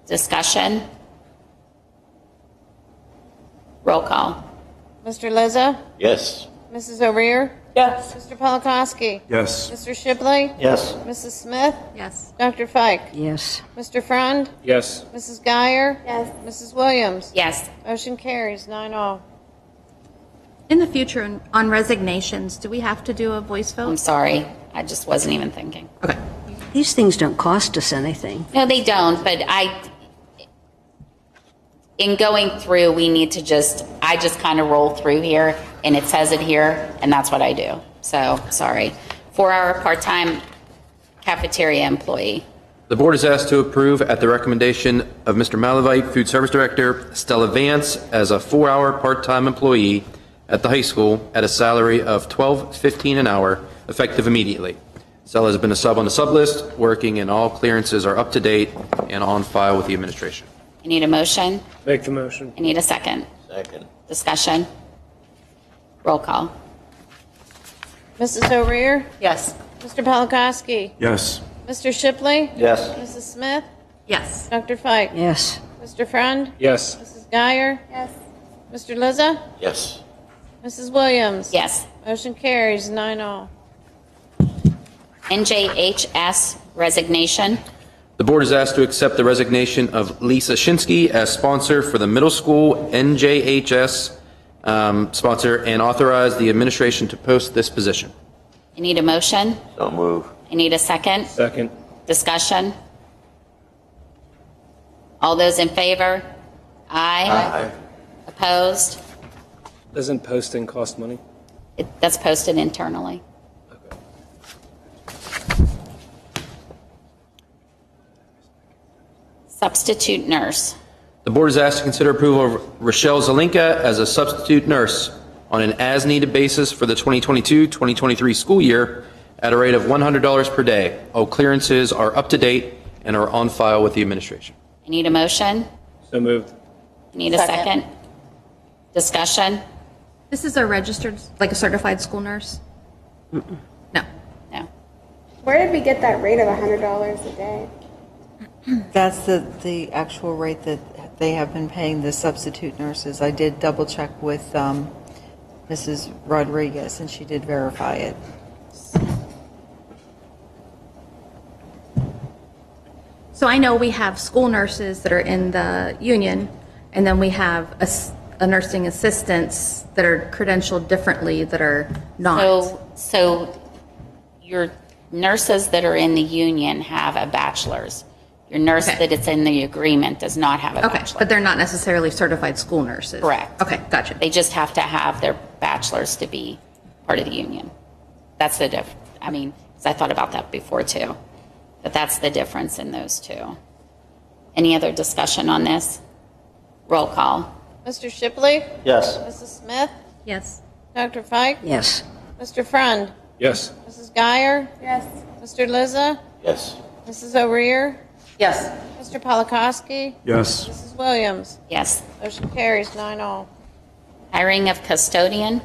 Discussion. Roll call. Mr. Lizza? Yes. Mrs. O'Rear? Yes. Mr. Polakowski? Yes. Mr. Shipley? Yes. Mrs. Smith? Yes. Dr. Fike? Yes. Mr. Front? Yes. Mrs. Geyer? Yes. Mrs. Williams? Yes. Motion carries 9-0. In the future, on resignations, do we have to do a voice I'm vote? sorry. I just wasn't even thinking. Okay. These things don't cost us anything. No, they don't, but in going through, I just kind of roll through here, and it says it here, and that's what I do. So, sorry. 4-hour part-time cafeteria employee. The board is asked to approve, at the recommendation of Mr. Malavite, Food Service Director, Stella Vance as a 4-hour part-time employee at the high school at a salary of $12.15 an hour, effective immediately. Stella has been a sub on the sub list, working, and all clearances are up to date and on file with the administration. I need a motion. Make the motion. I need a second. Second. Discussion. Roll call. Mrs. O'Rear? Yes. Mr. Polakowski? Yes. Mr. Shipley? Yes. Mrs. Smith? Yes. Dr. Fike? Yes. Mr. Friend? Yes. Mrs. Geyer? Yes. Mr. Lizza? Yes. Mrs. Williams? Yes. Motion carries 9-0. NJHS resignation. The board is asked to accept the resignation of Lisa Shinsky as sponsor for the middle school NJHS sponsor and authorize the administration to post this position. I need a motion. So move. I need a second. Second. Discussion. All those in favor? Aye. Opposed? Doesn't posting cost money? That's posted internally. Substitute nurse. The board is asked to consider approval of Rochelle Zelinka as a substitute nurse on an as-needed basis for the 2022-2023 school year at a rate of $100 per day. All clearances are up to date and are on file with the administration. I need a motion. So moved. I need a second. Discussion? This is a registered, like a certified school nurse? No. No. Where did we get that rate of $100 a day? That's the actual rate that they have been paying the substitute nurses. I did double check with Mrs. Rodriguez, and she did verify it. So I know we have school nurses that are in the union, and then we have a nursing assistants that are credentialed differently that are not. So your nurses that are in the union have a bachelor's. Your nurse Okay. that is in the agreement does not have a Okay, bachelor's. but they're not necessarily certified school nurses? Correct. Okay, gotcha. They just have to have their bachelor's to be part of the union. That's the I mean, 'cause I thought about that before too. But that's the difference in those two. Any other discussion on this? Roll call. Mr. Shipley? Yes. Mrs. Smith? Yes. Dr. Fike? Yes. Mr. Frund? Yes. Mrs. Guyer? Yes. Mr. Liza? Yes. Mrs. O'Rear? Yes. Mr. Polakowski? Yes. Mrs. Williams? Yes. Motion carries 9-0. Hiring of custodian.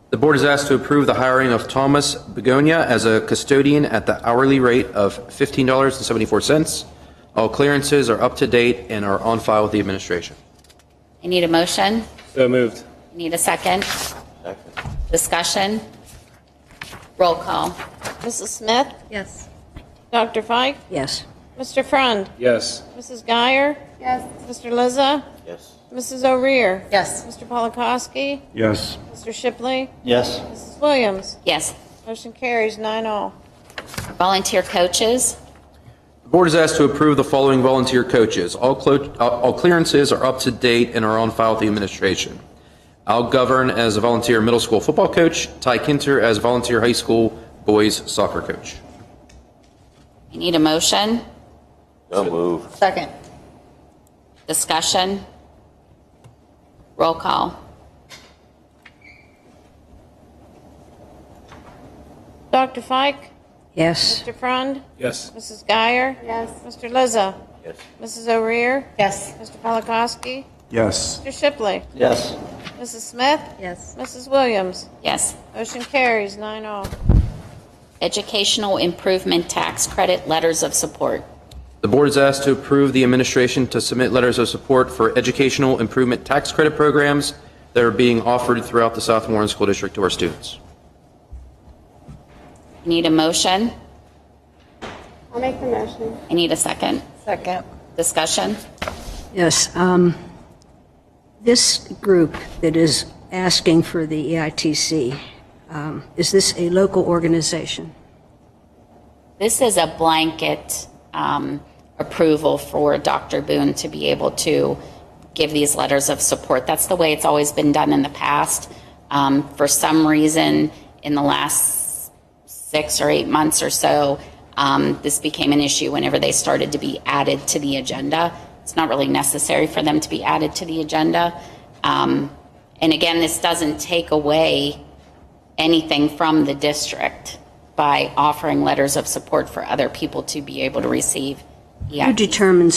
The board is asked to approve the hiring of Thomas Begonia as a custodian at the hourly rate of $15.74. All clearances are up to date and are on file with the administration. I need a motion. So moved. I need a second. Second. Discussion. Roll call. Mrs. Smith? Yes. Dr. Fike? Yes. Mr. Frund? Yes. Mrs. Guyer? Yes. Mr. Liza? Yes. Mrs. O'Rear? Yes. Mr. Polakowski? Yes. Mr. Shipley? Yes. Mrs. Williams? Yes. Motion carries 9-0. Volunteer coaches. The board is asked to approve the following volunteer coaches. All clearances are up to date and are on file with the administration. Al Govern as a volunteer middle school football coach, Ty Kinter as volunteer high school boys soccer coach. I need a motion. So move. Second. Discussion. Roll call. Dr. Fike? Yes. Mr. Frund? Yes. Mrs. Guyer? Yes. Mr. Liza? Yes. Mrs. O'Rear? Yes. Mr. Polakowski? Yes. Mr. Shipley? Yes. Mrs. Smith? Yes. Mrs. Williams? Yes. Motion carries 9-0. Educational improvement tax credit letters of support. The board is asked to approve the administration to submit letters of support for educational improvement tax credit programs that are being offered throughout the Southmoreland School District to our students. I need a motion. I'll make the motion. I need a second. Second. Discussion. Yes. This group that is asking for the EITC, is this a local organization? This is a blanket approval for Dr. Boone to be able to give these letters of support. That's the way it's always been done in the past. For some reason, in the last 6 or 8 months or so, this became an issue whenever they started to be added to the agenda. It's not really necessary for them to be added to the agenda. And again, this doesn't take away anything from the district by offering letters of support for other people to be able to receive EITC.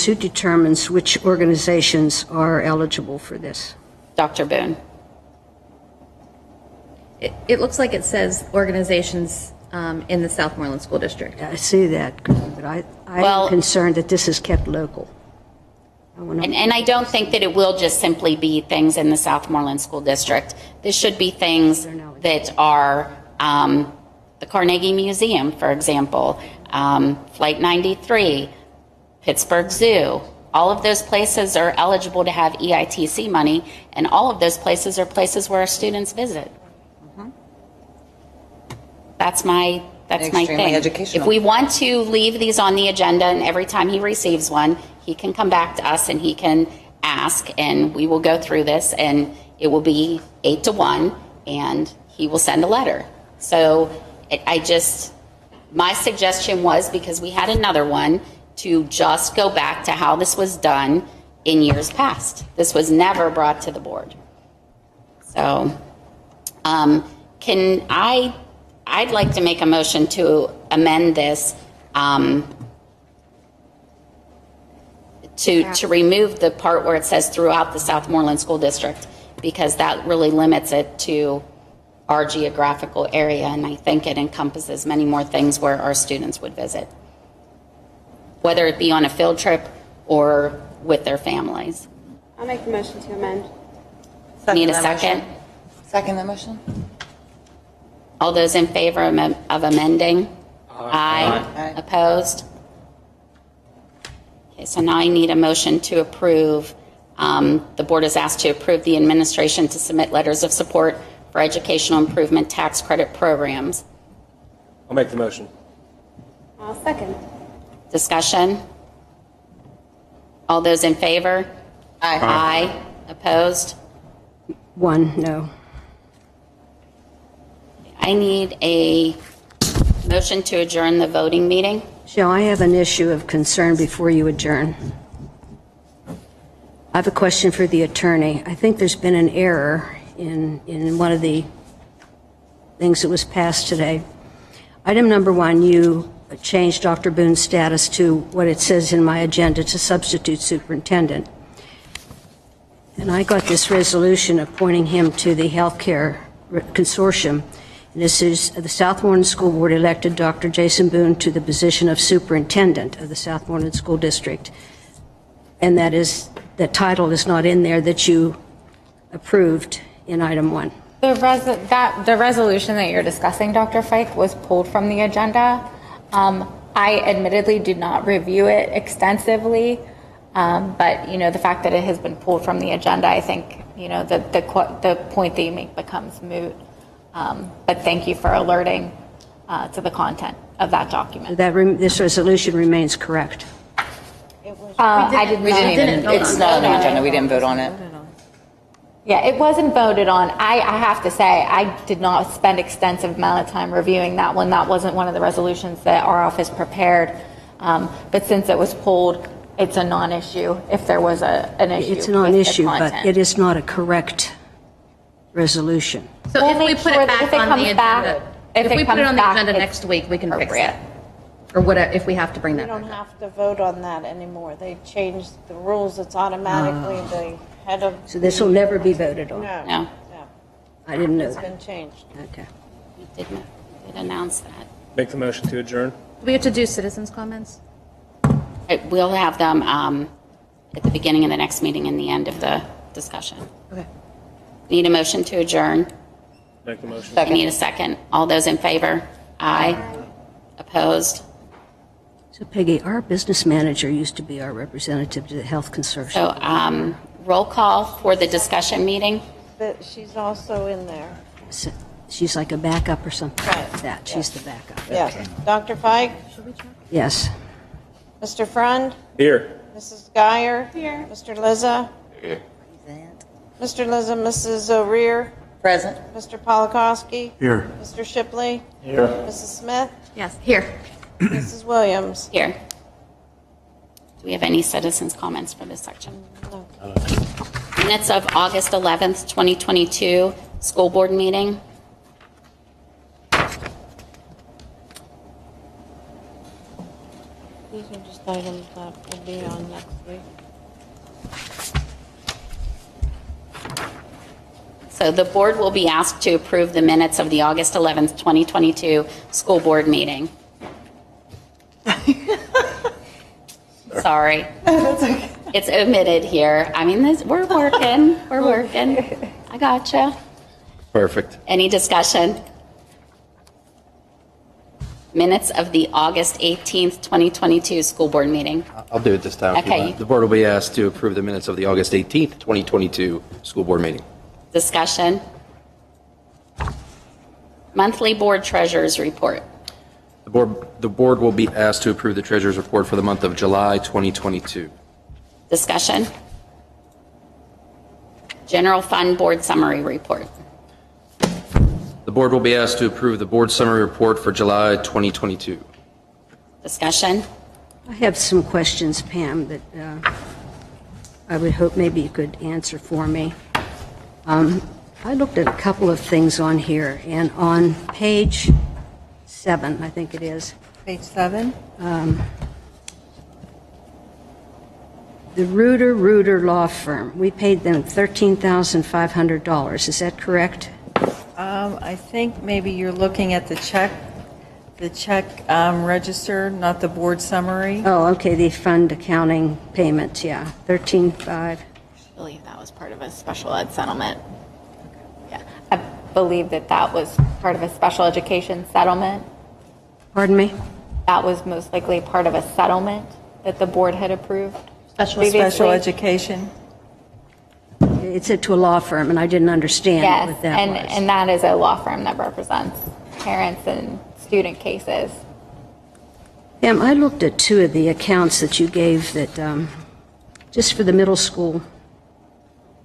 Who determines which organizations are eligible for this? Dr. Boone. It looks like it says organizations in the Southmoreland School District. I see that, but I'm Well- concerned that this is kept local. And I don't think that it will just simply be things in the Southmoreland School District. This should be things that are the Carnegie Museum, for example, Flight 93, Pittsburgh Zoo. All of those places are eligible to have EITC money, and all of those places are places where our students visit. That's my Extremely thing. educational. If we want to leave these on the agenda, and every time he receives one, he can come back to us and he can ask, and we will go through this, and it will be 8 to 1, and he will send a letter. So my suggestion was, because we had another one, to just go back to how this was done in years past. This was never brought to the board. So, I'd like to make a motion to amend this to remove the part where it says throughout the Southmoreland School District, because that really limits it to our geographical area, and I think it encompasses many more things where our students would visit, whether it be on a field trip or with their families. I'll make the motion to amend. Need a second? Second the motion? All those in favor of amending? Aye. Aye. Opposed? Okay, so now I need a motion to approve. The board is asked to approve the administration to submit letters of support for educational improvement tax credit programs. I'll make the motion. I'll second. Discussion? All those in favor? Aye. Aye. Opposed? 1, no. I need a motion to adjourn the voting meeting. Joe, I have an issue of concern before you adjourn. I have a question for the attorney. I think there's been an error in one of the things that was passed today. Item number 1, you changed Dr. Boone's status to what it says in my agenda to substitute superintendent. And I got this resolution appointing him to the healthcare consortium. And this is the Southmoreland School Board elected Dr. Jason Boone to the position of superintendent of the Southmoreland School District. And the title is not in there that you approved in item 1. The resolution that you're discussing, Dr. Fike, was pulled from the agenda. I admittedly did not review it extensively, but the fact that it has been pulled from the agenda, I think the point that you make becomes moot. But thank you for alerting to the content of that document. This resolution remains correct. I did not. It's not on the agenda. We didn't vote on it. Yeah, it wasn't voted on. I have to say, I did not spend extensive amount of time reviewing that one. That wasn't one of the resolutions that our office prepared. But since it was pulled, it's a non-issue if there was an issue. It's a non-issue, but it is not a correct resolution. So if we put it back on the agenda, if we put it on the agenda it's next week, we can fix it. Or whatever, if we have to bring We that don't back up. have to vote on that anymore. They changed the rules. It's automatically the head of. So this will never be voted on? No. No, I didn't know It's that. been changed. Okay. we did announce that. Make the motion to adjourn. Do we have to do citizens' comments? We'll have them at the beginning of the next meeting and the end of the discussion. Okay. Need a motion to adjourn? Make the motion. I need a second. All those in favor? Aye. Opposed? So Peggy, our business manager used to be our representative to the health consortium. So roll call for the discussion meeting. But she's also in there. So she's like a backup or something Right. like that. She's the backup. Yes. Dr. Fike? Yes. Mr. Frund? Here. Mrs. Geyer? Here. Mr. Lizza? Present. Mr. Lizza, Mrs. O'Rear? Present. Mr. Polakowski? Here. Mr. Shipley? Here. Mrs. Smith? Yes, here. Mrs. Williams? Here. Do we have any citizens' comments for this section? No. Minutes of August 11th, 2022, school board meeting. These are just items that will be on next week. So the board will be asked to approve the minutes of the August 11th, 2022 school board meeting. Sorry. It's omitted here. I mean, we're working. We're working. I gotcha. Perfect. Any discussion? Minutes of the August 18th, 2022 school board meeting. I'll do it this time. if you Okay. want. The board will be asked to approve the minutes of the August 18th, 2022 school board meeting. Discussion? Monthly board treasurer's report. The board will be asked to approve the treasurer's report for the month of July 2022. Discussion? General fund board summary report. The board will be asked to approve the board summary report for July 2022. Discussion? I have some questions, Pam, that I would hope maybe you could answer for me. I looked at a couple of things on here, and on page 7, I think it is, Page 7? the Reuter Law Firm, we paid them $13,500. Is that correct? I think maybe you're looking at the check register, not the board summary. Oh, okay, the fund accounting payments, yeah, 13.5. I believe that was part of a special ed settlement. Yeah, I believe that was part of a special education settlement. Pardon me? That was most likely part of a settlement that the board had approved. Special previously. education. It said to a law firm, and I didn't understand Yes, what that was. and that is a law firm that represents parents and student cases. Pam, I looked at 2 of the accounts that you gave that, just for the middle school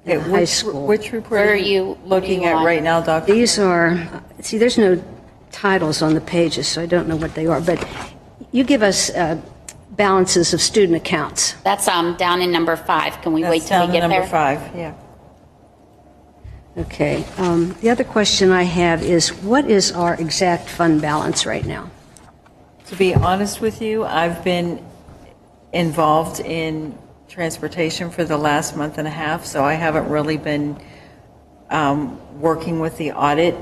and high school. Which report Where are are you looking at right now, Dr.? These are, see, there's no titles on the pages, so I don't know what they are, but you give us balances of student accounts. That's down in number 5. Can we wait That's till we down to get number there? 5, yeah. Okay. The other question I have is, what is our exact fund balance right now? To be honest with you, I've been involved in transportation for the last month and a half, so I haven't really been working with the audit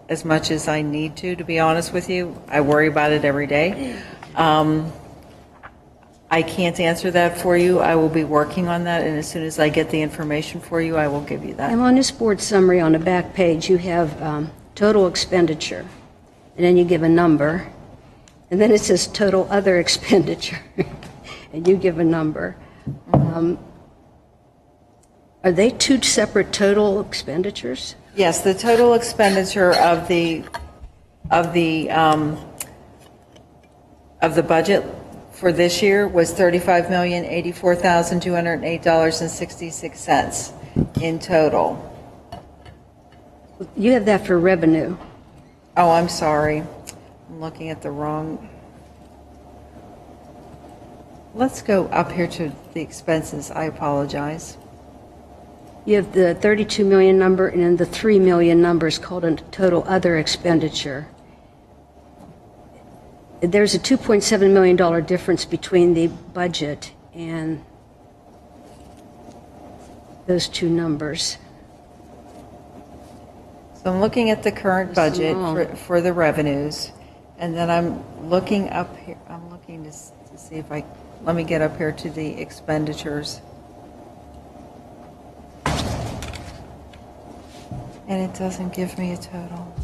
as much as I need to be honest with you. I worry about it every day. I can't answer that for you. I will be working on that, and as soon as I get the information for you, I will give you that. And on this board summary on the back page, you have total expenditure, and then you give a number, and then it says total other expenditure, and you give a number. Are they 2 separate total expenditures? Yes, the total expenditure of the budget for this year was $35,084,208.66 in total. You have that for revenue. Oh, I'm sorry. I'm looking at the wrong. Let's go up here to the expenses. I apologize. You have the 32 million number, and then the 3 million number is called a total other expenditure. There's a $2.7 million difference between the budget and those 2 numbers. So I'm looking at the current budget for the revenues, and then I'm looking up here. I'm looking to see if let me get up here to the expenditures. And it doesn't give me a total.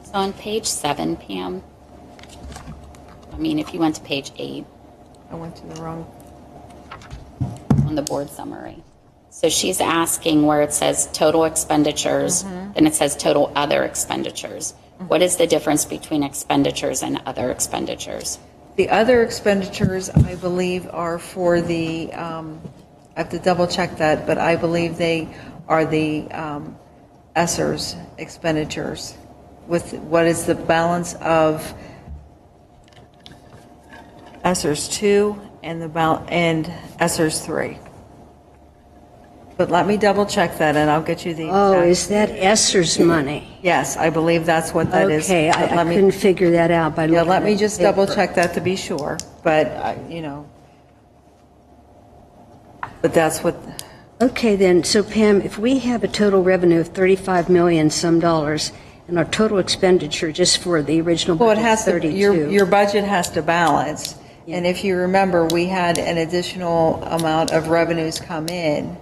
So on page 7, Pam, I mean, if you went to page 8 I went to the wrong. on the board summary. So she's asking where it says total expenditures, and it says total other expenditures. What is the difference between expenditures and other expenditures? The other expenditures, I believe, are for the, I have to double check that, but I believe they are the ESSER's expenditures. With what is the balance of ESSER's 2 and and ESSER's 3. But let me double check that, and I'll get you the. Oh, exact- is that Esser's money? Yes, I believe that's what that is. Okay, But I let me- couldn't figure that out by Yeah, looking let me at just the double paper. check that to be sure, but, but that's what, Okay, then, so Pam, if we have a total revenue of 35 million some dollars, and our total expenditure just for the original well, it budget has is to, 32. your budget has to balance. And if you remember, we had an additional amount of revenues come in.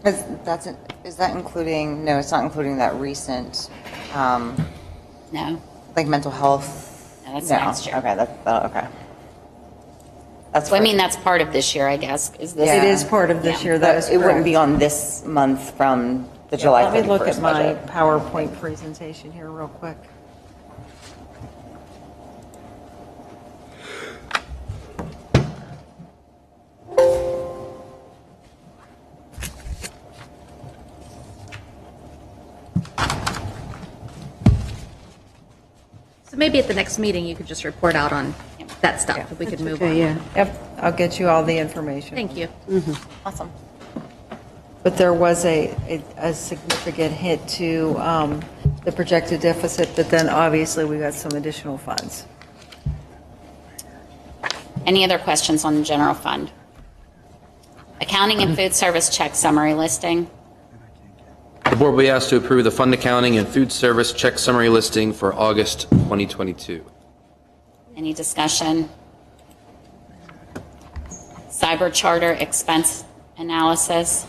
Is that including, no, it's not including that recent, No? like mental health? No, that's No. next year. Okay, okay. That's So I for- mean, that's part of this year, I guess, is this? It is part of this Yeah. year, that is It wouldn't be correct. on this month from the July 31st Let me look at my budget. PowerPoint presentation here real quick. So maybe at the next meeting, you could just report out on that stuff, if we could move on. Okay, yeah. Yep, I'll get you all the information. Thank you. Awesome. But there was a significant hit to the projected deficit, but then obviously we got some additional funds. Any other questions on the general fund? Accounting and food service check summary listing. The board will be asked to approve the fund accounting and food service check summary listing for August 2022. Any discussion? Cyber charter expense analysis.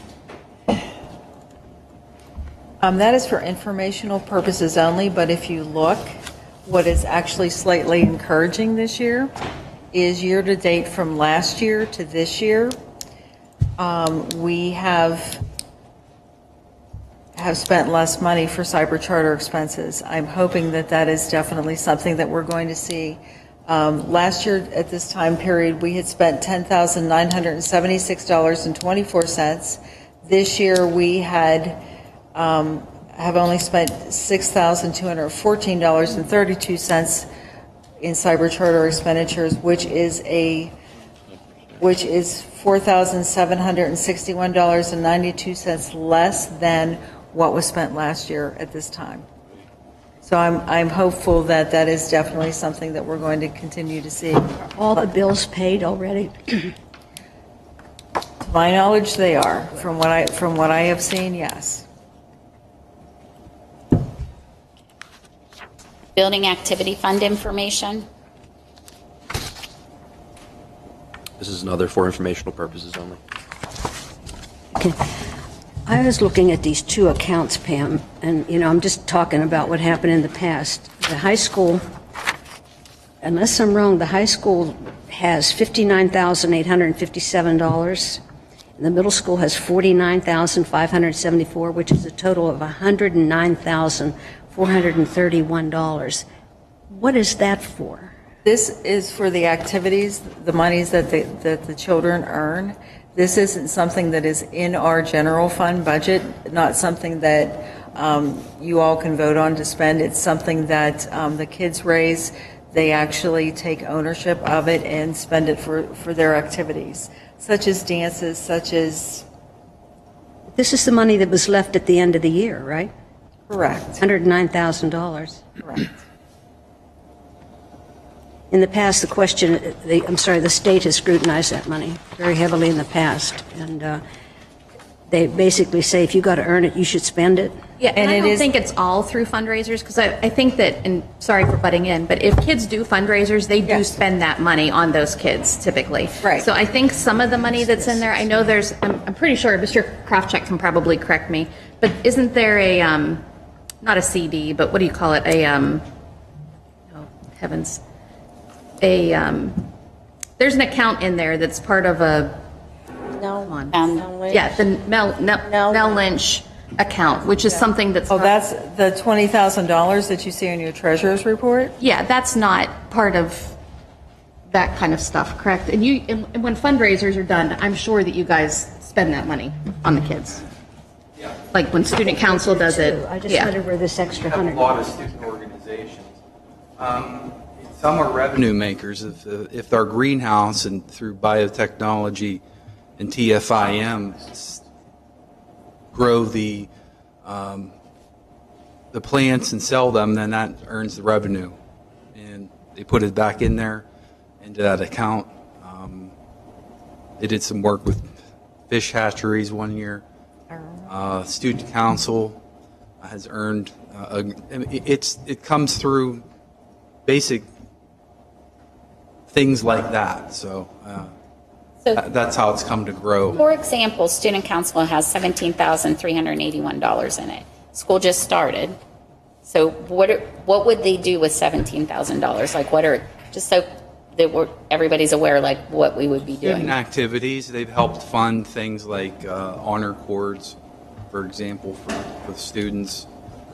That is for informational purposes only, but if you look, what is actually slightly encouraging this year is year-to-date from last year to this year, we have spent less money for cyber charter expenses. I'm hoping that that is definitely something that we're going to see. Last year at this time period, we had spent $10,976.24. This year we have only spent $6,214.32 in cyber charter expenditures, which is $4,761.92 less than what was spent last year at this time. So I'm hopeful that that is definitely something that we're going to continue to see. All the bills paid already? To my knowledge, they are. From what I have seen, yes. Building activity fund information. This is another for informational purposes only. Okay. I was looking at these two accounts, Pam, and, I'm just talking about what happened in the past. The high school, unless I'm wrong, the high school has $59,857, and the middle school has $49,574, which is a total of $109,431. What is that for? This is for the activities, the monies that the children earn. This isn't something that is in our general fund budget, not something that you all can vote on to spend. It's something that the kids raise. They actually take ownership of it and spend it for their activities, such as dances, such as... This is the money that was left at the end of the year, right? Correct. $109,000. Correct. In the past, the state has scrutinized that money very heavily in the past, and they basically say if you got to earn it, you should spend it. Yeah, and I don't think it's all through fundraisers, because I think that, and sorry for butting in, but if kids do fundraisers, they do spend that money on those kids typically. Right. So I think some of the money that's in there, I know there's, I'm pretty sure, Mr. Kraftcheck can probably correct me, but isn't there a, not a CD, but what do you call it? Oh, heavens. There's an account in there that's part of a, yeah, the Mel Lynch account, which is something that's... Oh, that's the $20,000 that you see in your treasurer's report? Yeah, that's not part of that kind of stuff, correct? And when fundraisers are done, I'm sure that you guys spend that money on the kids. Yeah. Like when student council does it. I just wondered where this extra We have $100. a lot of student organizations. Some are revenue makers. If our greenhouse and through biotechnology and TFIM grow the plants and sell them, then that earns the revenue, and they put it back in there into that account. They did some work with fish hatcheries one year. Student council has earned. It comes through basic things like that. So that's how it's come to grow. For example, student council has $17,381 in it. School just started. So what would they do with $17,000? Like just so that everybody's aware, like what we would be doing. Student activities, they've helped fund things like honor cords, for example, for students.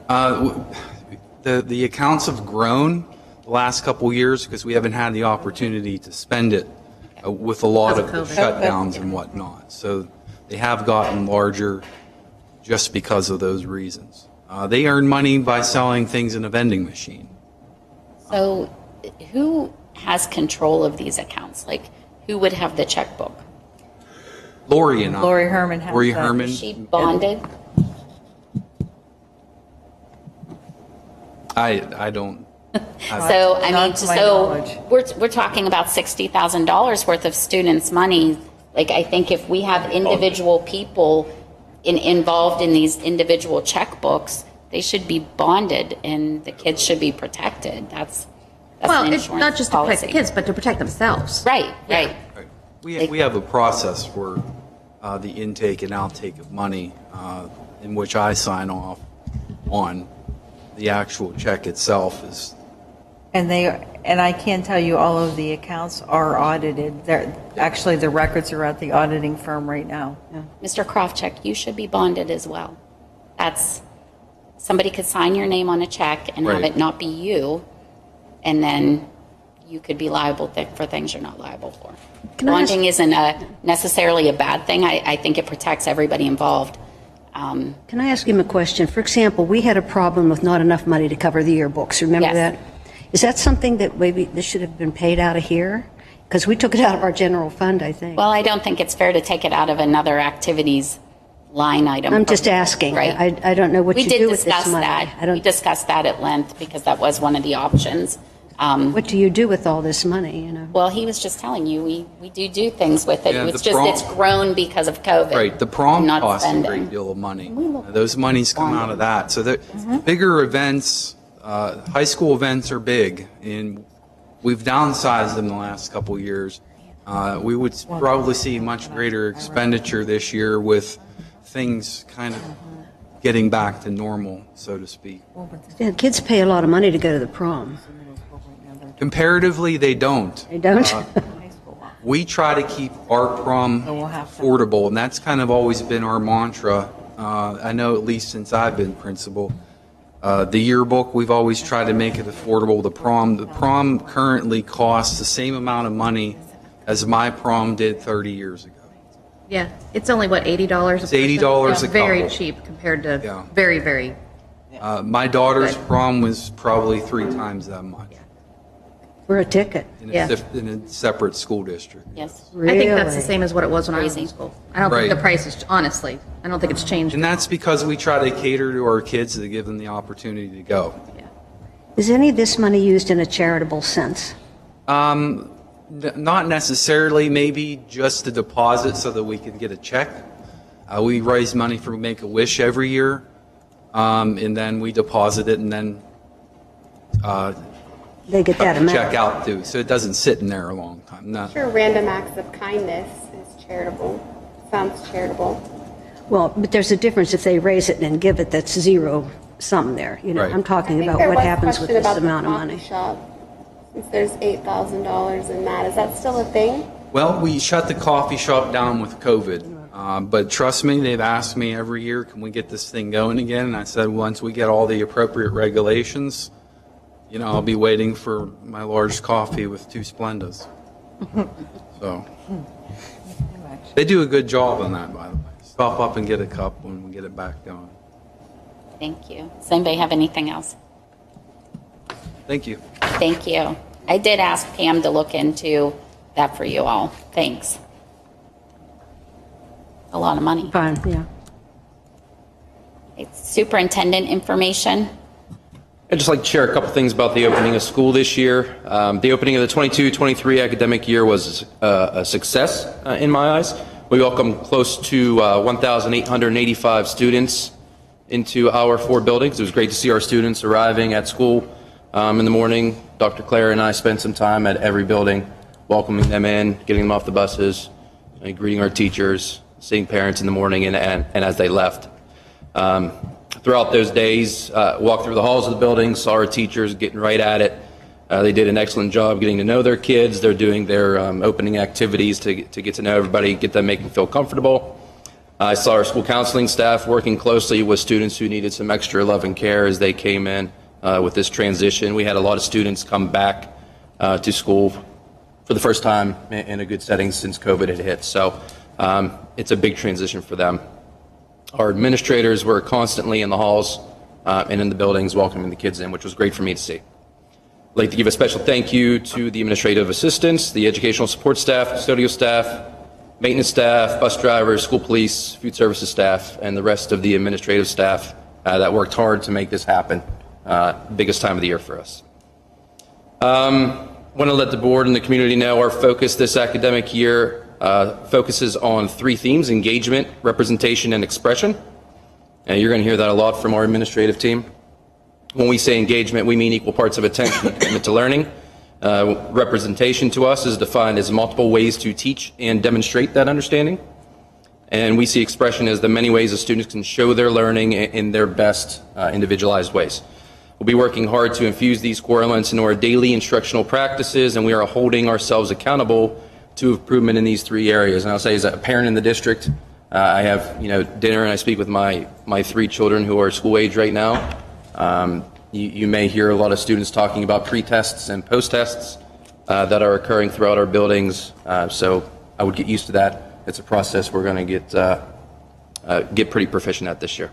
The accounts have grown the last couple years because we haven't had the opportunity to spend it with a lot of the shutdowns and whatnot. So they have gotten larger just because of those reasons. They earn money by selling things in a vending machine. So who has control of these accounts? Like, who would have the checkbook? Lori and I. Lori Herman has Lori that. Herman. Is she bonded? I don't. So, I Not mean, to my so knowledge. we're talking about $60,000 worth of students' money. Like, I think if we have individual people involved in these individual checkbooks, they should be bonded and the kids should be protected. That's Well, an it's insurance not just to protect the policy. kids, but to protect themselves. Right, right. Right. We have a process for the intake and outtake of money in which I sign off on. The actual check itself is. And I can tell you all of the accounts are audited. Actually, the records are at the auditing firm right now. Mr. Krofcheck, you should be bonded as well. Somebody could sign your name on a check and have Right. it not be you, and then you could be liable for things you're not liable for. Can I ask- Bonding isn't necessarily a bad thing. I think it protects everybody involved. Can I ask him a question? For example, we had a problem with not enough money to cover the yearbooks. Remember Yes. that? Is that something that maybe this should have been paid out of here? Because we took it out of our general fund, I think. Well, I don't think it's fair to take it out of another activities line item. I'm just asking. Right. I don't know what We you did do with discuss this money. that. I don't. We discussed that at length because that was one of the options. What do you do with all this money, you know? Well, he was just telling you, we do things with it. Yeah, It's the just, prom- it's grown because of COVID. Right, the prom not costs a spending. great deal of money. Those monies come out of that. So the bigger events, high school events are big, and we've downsized them the last couple of years. We would probably see much greater expenditure this year with things kind of getting back to normal, so to speak. Yeah, kids pay a lot of money to go to the prom. Comparatively, they don't. They don't? We try to keep our prom affordable, and that's kind of always been our mantra. I know at least since I've been principal. The yearbook, we've always tried to make it affordable. The prom currently costs the same amount of money as my prom did 30 years ago. Yeah, it's only, what, $80 a It's $80 person? a Very couple. cheap compared to Yeah. very, very. My daughter's prom was probably 3 times that much For a ticket. in Yeah. in a separate school district. Yes. I think that's the Really? same as what it was when I was in Crazy. school. I don't Right. think the price is, honestly, I don't think it's changed. And that's because we try to cater to our kids to give them the opportunity to go. Is any of this money used in a charitable sense? Not necessarily, maybe just a deposit so that we can get a check. We raise money for Make-A-Wish every year, and then we deposit it and then They get that amount? check out too. So it doesn't sit in there a long time. No. Sure, random acts of kindness is charitable. Sounds charitable. Well, but there's a difference if they raise it and then give it, that's zero something there. You know, Right. I'm I talking think about there what was happens with question this about the amount of coffee money. shop, since there's $8,000 in that. Is that still a thing? Well, we shut the coffee shop down with COVID. But trust me, they've asked me every year, can we get this thing going again? And I said, once we get all the appropriate regulations, you know, I'll be waiting for my large coffee with 2 Splendas. So, they do a good job on that, by the way. Stop up and get a cup when we get it back going. Thank you. Does anybody have anything else? Thank you. Thank you. I did ask Pam to look into that for you all. Thanks. A lot of money. Fine, yeah. It's Superintendent Information. I'd just like to share a couple things about the opening of school this year. The opening of the 22-23 academic year was a success in my eyes. We welcomed close to 1,885 students into our 4 buildings. It was great to see our students arriving at school in the morning. Dr. Claire and I spent some time at every building, welcoming them in, getting them off the buses, and greeting our teachers, seeing parents in the morning and as they left. Throughout those days, walked through the halls of the building, saw our teachers getting right at it. They did an excellent job getting to know their kids. They're doing their opening activities to get to know everybody, get them, make them feel comfortable. I saw our school counseling staff working closely with students who needed some extra love and care as they came in with this transition. We had a lot of students come back to school for the first time in a good setting since COVID had hit. So it's a big transition for them. Our administrators were constantly in the halls and in the buildings welcoming the kids in, which was great for me to see. I'd like to give a special thank you to the administrative assistants, the educational support staff, custodial staff, maintenance staff, bus drivers, school police, food services staff, and the rest of the administrative staff that worked hard to make this happen. Biggest time of the year for us. Want to let the board and the community know our focus this academic year focuses on 3 themes: engagement, representation, and expression. And you're going to hear that a lot from our administrative team. When we say engagement, we mean equal parts of attention and commitment to learning. Representation to us is defined as multiple ways to teach and demonstrate that understanding. And we see expression as the many ways that students can show their learning in their best individualized ways. We'll be working hard to infuse these core elements into our daily instructional practices, and we are holding ourselves accountable to improvement in these 3 areas. And I'll say, as a parent in the district, I have dinner and I speak with my 3 children who are school age right now. You may hear a lot of students talking about pre-tests and post-tests that are occurring throughout our buildings. So I would get used to that. It's a process we're going to get pretty proficient at this year.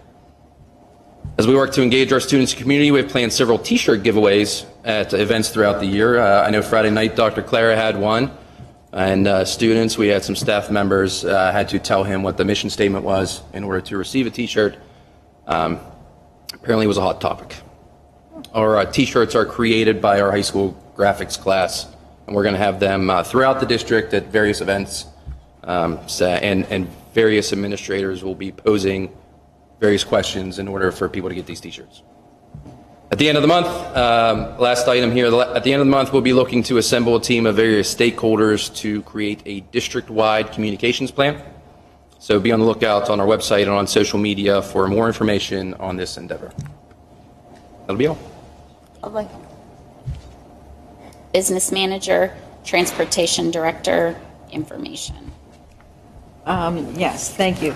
As we work to engage our students and community, we've planned several T-shirt giveaways at events throughout the year. I know Friday night Dr. Clara had one, and students, we had some staff members had to tell him what the mission statement was in order to receive a T-shirt. Apparently it was a hot topic. Our T-shirts are created by our high school graphics class, and we're going to have them throughout the district at various events, and various administrators will be posing various questions in order for people to get these T-shirts. At the end of the month, last item here, at the end of the month, we'll be looking to assemble a team of various stakeholders to create a district-wide communications plan. So be on the lookout on our website and on social media for more information on this endeavor. That'll be all. Lovely. Business manager, transportation director, information. Yes, thank you.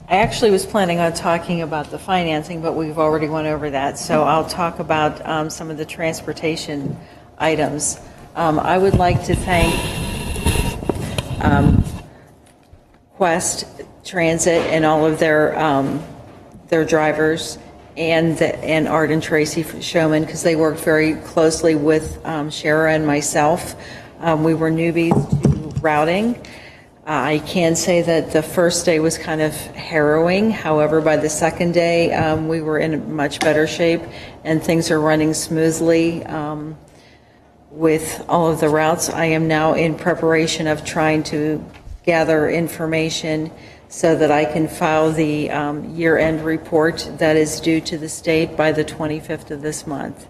I actually was planning on talking about the financing, but we've already went over that. So I'll talk about some of the transportation items. I would like to thank Quest Transit and all of their drivers, and Art and Tracy Showman, because they worked very closely with Shara and myself. We were newbies to routing. I can say that the first day was kind of harrowing. However, by the second day, we were in much better shape, and things are running smoothly with all of the routes. I am now in preparation of trying to gather information so that I can file the year-end report that is due to the state by the 25th of this month.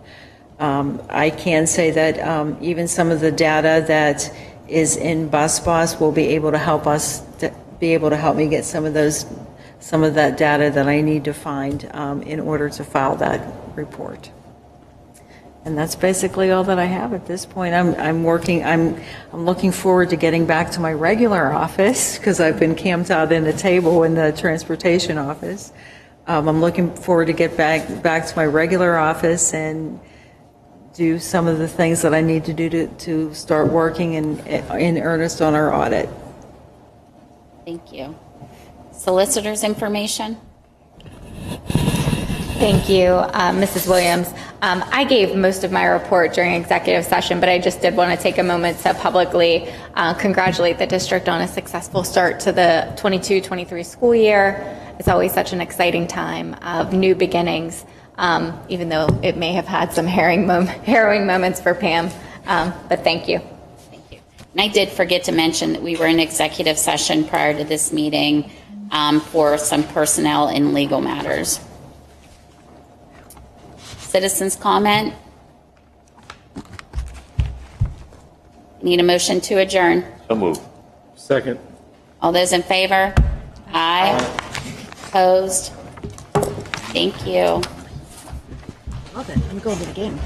I can say that even some of the data that is in BusBoss will be able to help us help me get some of that data that I need to find in order to file that report. And that's basically all that I have at this point. I'm looking forward to getting back to my regular office, because I've been camped out in a table in the transportation office. I'm looking forward to get back to my regular office and do some of the things that I need to do to start working in earnest on our audit. Thank you. Solicitor's information. Thank you, Mrs. Williams. I gave most of my report during executive session, but I just did want to take a moment to publicly congratulate the district on a successful start to the 22-23 school year. It's always such an exciting time of new beginnings, even though it may have had some harrowing moments for Pam, but thank you. Thank you. And I did forget to mention that we were in executive session prior to this meeting for some personnel and legal matters. Citizens comment? Need a motion to adjourn. So moved. Second. All those in favor? Aye. Opposed? Thank you. Love it. I'm going to the game.